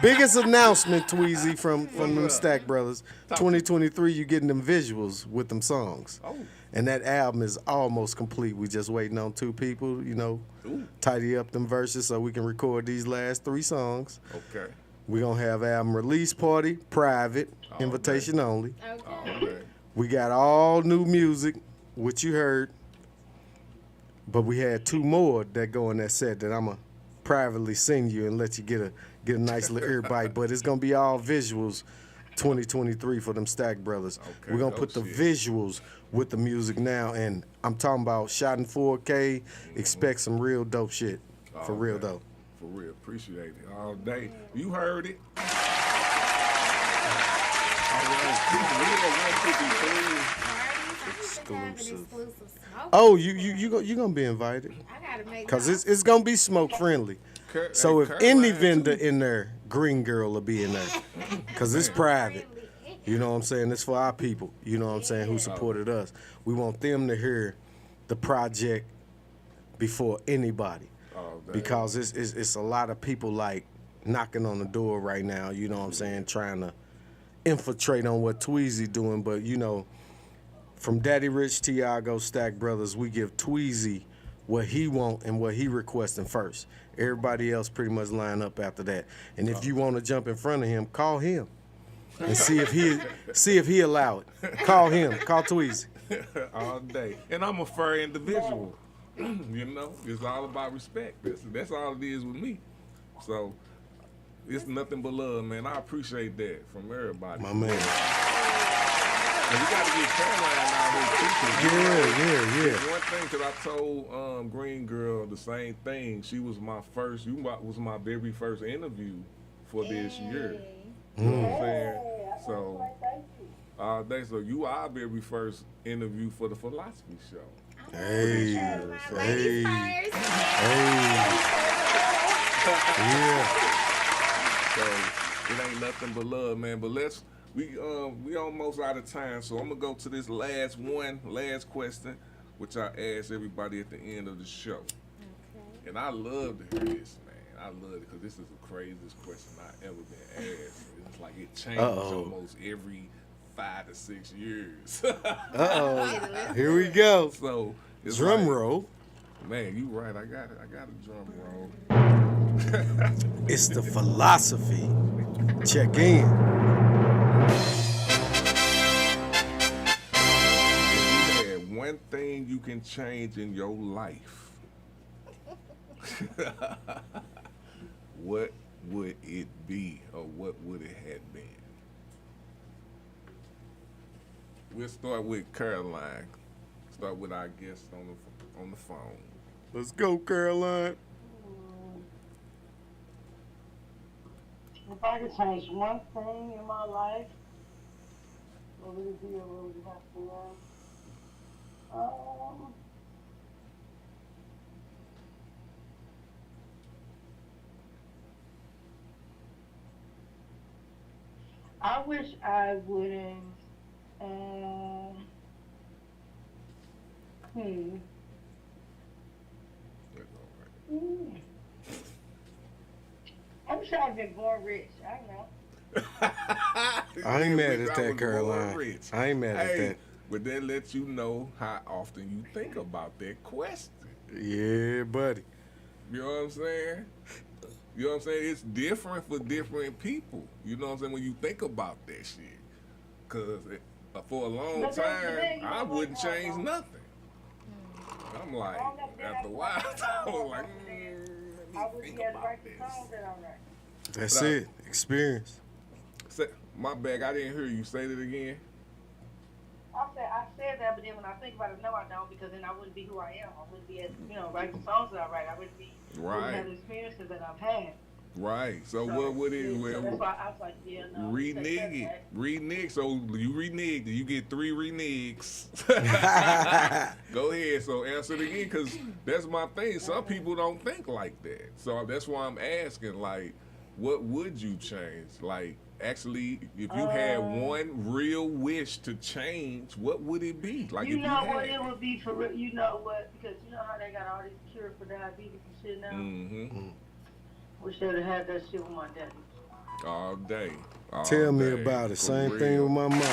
Biggest announcement, Tweezy, from them Stack Brothers. 2023, you getting them visuals with them songs. Oh. And that album is almost complete. We just waiting on 2 people, tidy up them verses so we can record these last 3 songs. Okay. We're gonna have album release party, private, invitation only. Okay. We got all new music, which you heard. But we had 2 more that go in that set that I'ma privately sing you and let you get a nice little ear bite. But it's gonna be all visuals 2023 for them Stack Brothers. Okay, We're gonna dope put the shit. visuals with the music now, and I'm talking about shot in 4K. Expect some real dope shit. For real Okay. though. For real, appreciate it all day. You heard it. Oh, you gonna be invited. I gotta make Cause it's gonna be smoke friendly. So if any vendor in there, Green Girl will be in there. Cause it's private. You know what I'm saying? It's for our people. You know what I'm saying? Who supported us. We want them to hear the project before anybody. Because it's a lot of people like knocking on the door right now. You know what I'm saying? Trying to infiltrate on what Tweezy doing. But from Daddy Rich, Tiago, Stack Brothers, we give Tweezy what he want and what he requesting first. Everybody else pretty much line up after that. And if you want to jump in front of him, call him and see if he allow it. Call him. Call Tweezy. All day. And I'm a fair individual. It's all about respect. That's all it is with me. So it's nothing but love, man. I appreciate that from everybody. My man. And we got to get Carolyne out here too. Yeah. One thing, because I told Green Girl the same thing. She was my very first interview for this year. You know what I'm saying? So, all day. So you are our very first interview for the Philosophy Show. Hey, Ladies first. Yeah. So it ain't nothing but love, man. But we almost out of time, so I'm gonna go to this last question, which I ask everybody at the end of the show. Okay. And I love to hear this, man. I love it because this is the craziest question I've ever been asked. It's like it changes almost every 5 to 6 years. Here we go. So it's drum like, roll. Man, you right. I got a drum roll. It's the Philosophy. Check in. If you had one thing you can change in your life, what would it be, or what would it have been? We'll start with Carolyne. Start with our guest on the phone. Let's go, Carolyne. If I could change one thing in my life, what would it be, or what would it have to be? I wish I wouldn't. I'm sure I've been born rich. I know. I ain't mad at that, Carolyne. I ain't mad at that. But that lets you know how often you think about that question. Yeah, buddy. You know what I'm saying? You know what I'm saying? It's different for different people. You know what I'm saying? When you think about that shit. Because for a long time, I wouldn't change nothing. I'm like, after a while, I was like, I wouldn't be able to write the songs that I write. That's it. Experience. My bad, I didn't hear you. Say that again. I said that, but then when I think about it, no, I don't, because then I wouldn't be who I am. I wouldn't be, write the songs that I write. I wouldn't be, wouldn't have the experiences that I've had. Right. So what would it? So that's why I was like, no. Renege it. Renege. So you reneged. You get 3 reneges. Go ahead. So answer it again, because that's my thing. Some people don't think like that. So that's why I'm asking, like, what would you change? Like, actually, if you had one real wish to change, what would it be? Like, you know what it would be for real? You know what? Because you know how they got all this cure for diabetes and shit now? Mm-hmm. Wish they would have had that shit with my daddy. All day. Tell me about it. Same thing with my mom. For real.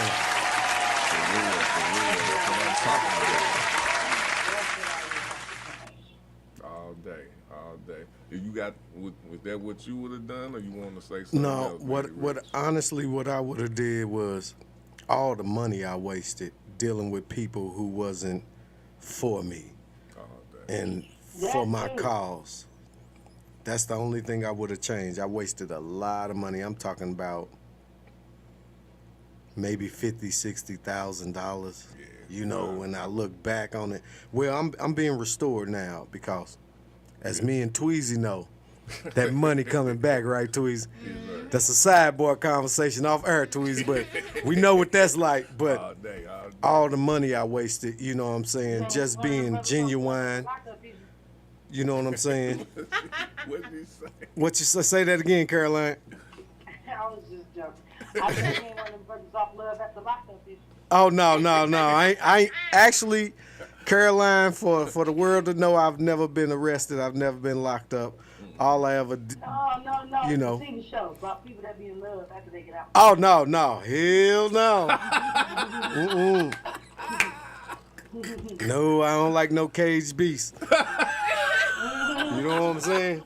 That's what I'm talking about. All day. If you got, was that what you would have done, or you want to say something else? No, honestly, what I would have did was all the money I wasted dealing with people who wasn't for me and for my cause. That's the only thing I would have changed. I wasted a lot of money. I'm talking about maybe $50,000-$60,000. You know, when I look back on it. Well, I'm being restored now because, as me and Tweezy know, that money coming back, right, Tweezy? That's a sideboard conversation off air, Tweezy, but we know what that's like. But all the money I wasted, you know what I'm saying, just being genuine. You know what I'm saying? What did you say? What you say that again, Carolyne? I was just joking. I just ain't one of them brothers off love at the lockup issue. Oh no. I ain't actually, Carolyne, for the world to know, I've never been arrested. I've never been locked up. All I ever did, no. You know. It's a TV show about people that be in love after they get out. Oh no, hell no. No, I don't like no caged beast. You know what I'm saying?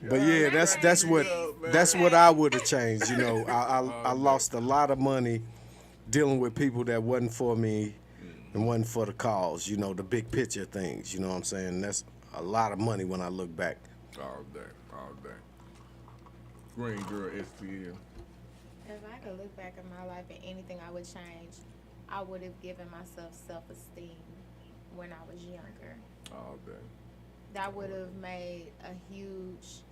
But yeah, that's what I would have changed. You know, I lost a lot of money dealing with people that wasn't for me and wasn't for the cause. You know, the big picture things. You know what I'm saying? That's a lot of money when I look back. All day. Green Girl STL. If I could look back at my life and anything I would change, I would have given myself self-esteem when I was younger. All day. That would have made a huge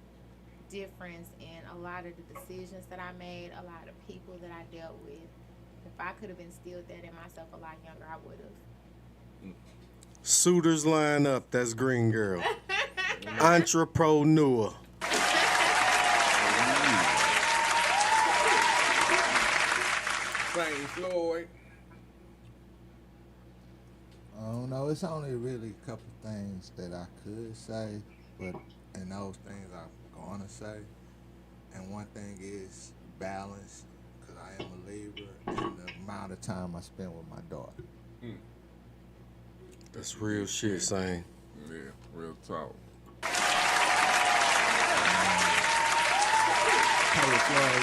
difference in a lot of the decisions that I made, a lot of people that I dealt with. If I could have instilled that in myself a lot younger, I would have. Suitors line up. That's Green Girl. Entrepreneur. Saint Floyd. I don't know. It's only really a couple things that I could say, but and those things I'm gonna say. And one thing is balance, because I am a believer in the amount of time I spend with my daughter. That's real shit, Saint. Yeah, real talk. Taylor Floyd,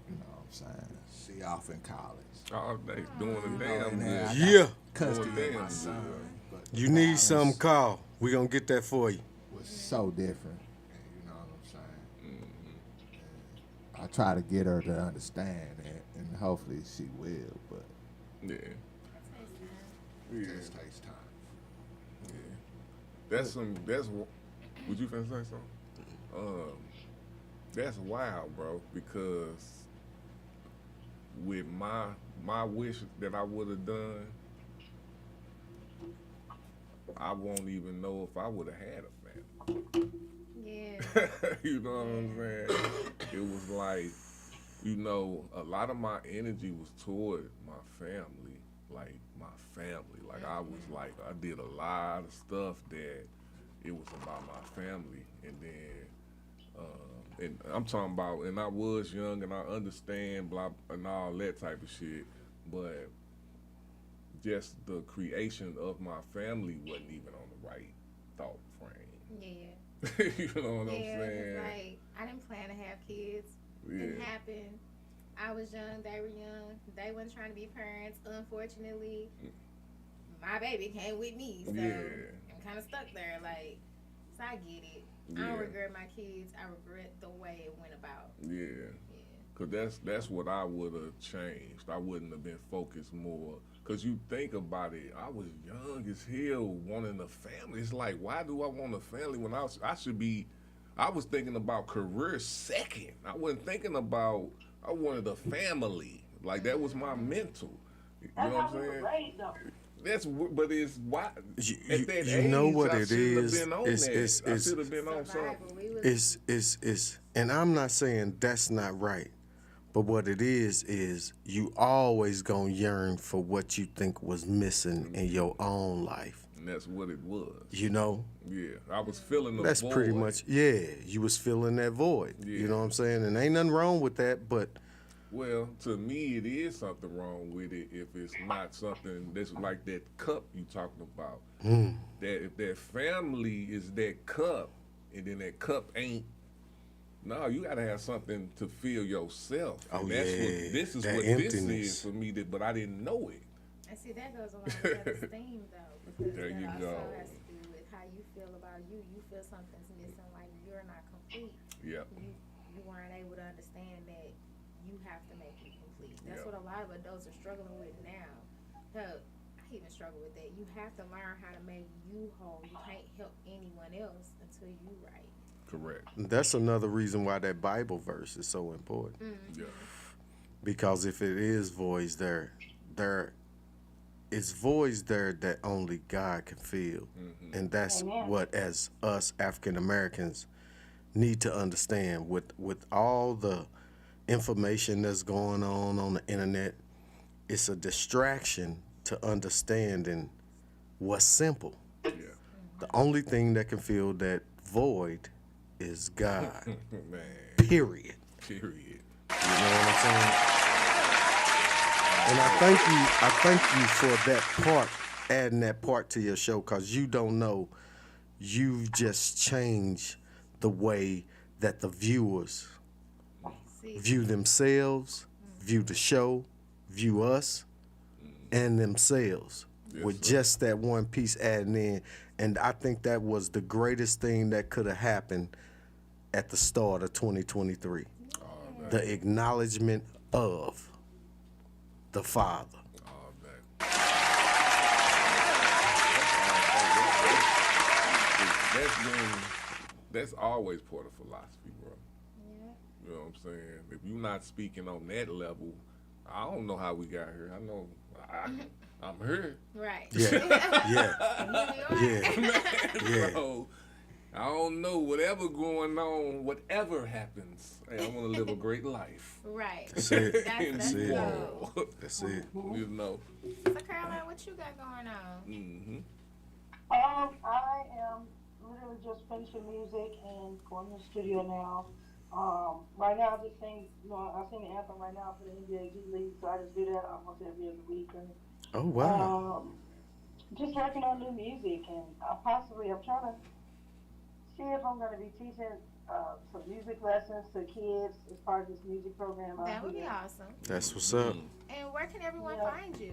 you know what I'm saying? She off in college. Oh, they doing the damn good. Yeah. Custody of my son. You need some, call. We gonna get that for you. Was so different. You know what I'm saying? Mm-hmm. I try to get her to understand it, and hopefully she will, but yeah. It just takes time. Yeah. That's would you finna say something? That's wild, bro, because with my wish that I would have done, I won't even know if I would have had a family. Yeah. You know what I'm saying? It was like, you know, a lot of my energy was toward my family, like my family. Like I was like, I did a lot of stuff that it was about my family, and then, and I'm talking about, and I was young and I understand blah and all that type of shit, but just the creation of my family wasn't even on the right thought frame. Yeah. You know what I'm saying? Like, I didn't plan to have kids. Yeah. It happened. I was young, they were young. They weren't trying to be parents. Unfortunately, my baby came with me, so I'm kind of stuck there. Like, so I get it. I don't regret my kids. I regret the way it went about. Yeah. Cause that's what I would have changed. I wouldn't have been focused more. Cause you think about it, I was young as hell wanting a family. It's like, why do I want a family when I should be? I was thinking about career second. I wasn't thinking about. I wanted a family. Like that was my mental. You know what I'm saying? That's but it's why at that age, know what I it should is. have been on that. I should have been on something. It's and I'm not saying that's not right, but what it is you always gonna yearn for what you think was missing in your own life. And that's what it was. You know? Yeah, I was feeling the That's void. pretty much, you was feeling that void. Yeah. You know what I'm saying? And ain't nothing wrong with that, but well, to me, it is something wrong with it if it's not something that's like that cup you talking about. That if that family is that cup, and then that cup ain't. No, you gotta have something to fill yourself. Oh, and that's yeah, what this is. that What emptiness. this is for me, but I didn't know it. And see, that goes along with self-esteem, though, because There that you also go. has to do with how you feel about you. You feel something's missing, like you're not complete. Yep. You weren't able to understand that you have to make you complete. That's Yep. what a lot of adults are struggling with now. Hell, I even struggle with that. You have to learn how to make you whole. You can't help anyone else until you right. Correct. that's another reason why that Bible verse is so important. Yeah. Because if it is voids there it's voids there that only God can fill. And that's what, as us African Americans, need to understand with all the information that's going on the internet. It's a distraction to understanding what's simple. Yeah. The only thing that can fill that void is God. Man. Period. Period. You know what I'm saying? And I thank you for that part, adding that part to your show, because you don't know, you've just changed the way that the viewers view themselves, view the show, view us, and themselves. With just that one piece adding in. And I think that was the greatest thing that could have happened at the start of 2023. The acknowledgement of the Father. That's been That's always part of philosophy, bro. Yeah. You know what I'm saying? If you're not speaking on that level, I don't know how we got here. I know I'm here. Right. Yeah. Yeah. So, I don't know. Whatever going on, whatever happens, hey, I want to live a great life. Right. That's it. That's it. goal. That's it. You know. So, Caroline, what you got going on? Mm-hmm. I am literally just finishing music and going to the studio now. Right now, I just sing. I sing the anthem right now for the NBA G League, so I just do that almost every other week. And, Oh wow. Just working on new music, and I'm trying to see if I'm going to be teaching some music lessons to kids as part of this music program. That would be awesome. That's what's up. And where can everyone find you?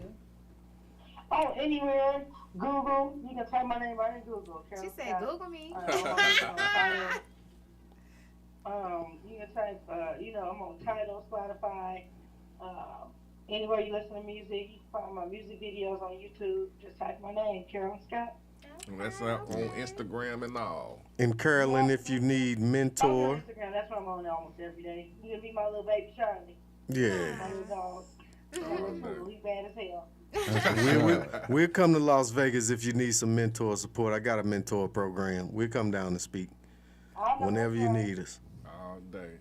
Oh, anywhere. Google. You can type my name right in Google. She said, Google me. You can type, I'm on Tidal, Spotify, anywhere you listen to music. You can find my music videos on YouTube. Just type my name, Carolyne Scott. And that's out on Instagram and all. And Carolyne, if you need mentor. Instagram, that's what I'm on almost every day. You can be my little baby Charlie. Yeah. My little dog. He's bad as hell. We'll come to Las Vegas if you need some mentor support. I got a mentor program. We'll come down to speak whenever you need us. All day.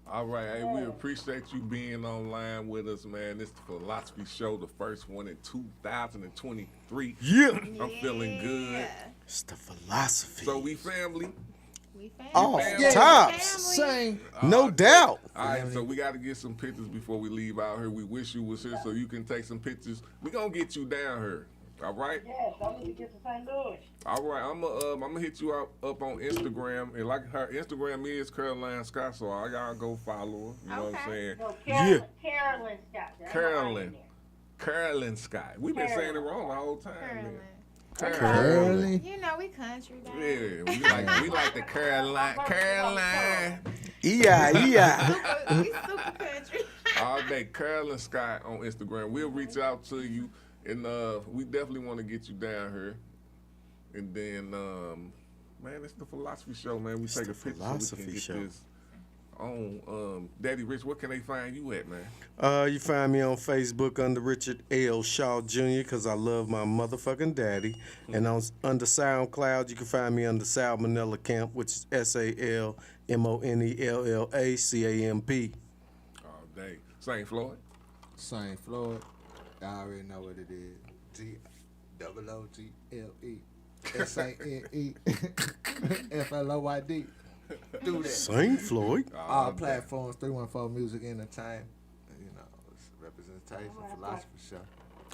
All right. Hey, we appreciate you being online with us, man. This is the Philosophy Show, the first one in 2023. Yeah. I'm feeling good. It's the philosophy. So we family. Oh, family. tops. Same. No doubt. All right, so we got to get some pictures before we leave out here. We wish you was here so you can take some pictures. We gonna get you down here. All right. Yes, I need to get to St. Louis. All right, I'm gonna hit you up on Instagram, and like her Instagram is Carolyne Scott, so I gotta go follow her. You know what I'm saying? No, Carolyne Scott. Carolyne Scott. We've been saying it wrong the whole time, man. Carolyne. You know we country, baby. Yeah, we like the Caroline. Yeah. We super country. All day, Carolyne Scott on Instagram. We'll reach out to you, and we definitely want to get you down here. And then, man, it's the Philosophy Show, man. We take a picture so we can get this on. Daddy Rich, where can they find you at, man? You find me on Facebook under Richard L. Shaw Jr. because I love my motherfucking daddy. And under SoundCloud, you can find me under Salmonella Camp, which is SalMonellacamp. All day. St. Floyd? St. Floyd. I already know what it is. GOOGLE. SANE Do that. St. Floyd. All platforms, 314 Music Entertainment. You know, it's representation, philosophy show.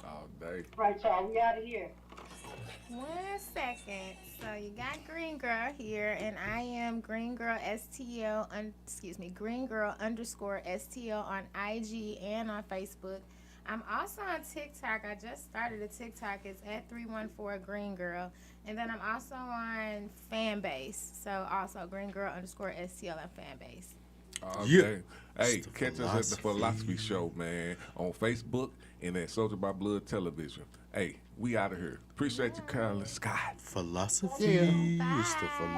All day. Right, y'all. We out of here. 1 second. So you got Green Girl here, and I am Green Girl STL. Green Girl _STL on IG and on Facebook. I'm also on TikTok. I just started a TikTok. It's at 314 Green Girl. And then I'm also on Fanbase. So also Green Girl _STL on Fanbase. Okay. Hey, catch us at the Philosophy Show, man, on Facebook and at Soldier by Blood Television. Hey, we out of here. Appreciate you, Carolyne Scott. Philosophy is the philosophy.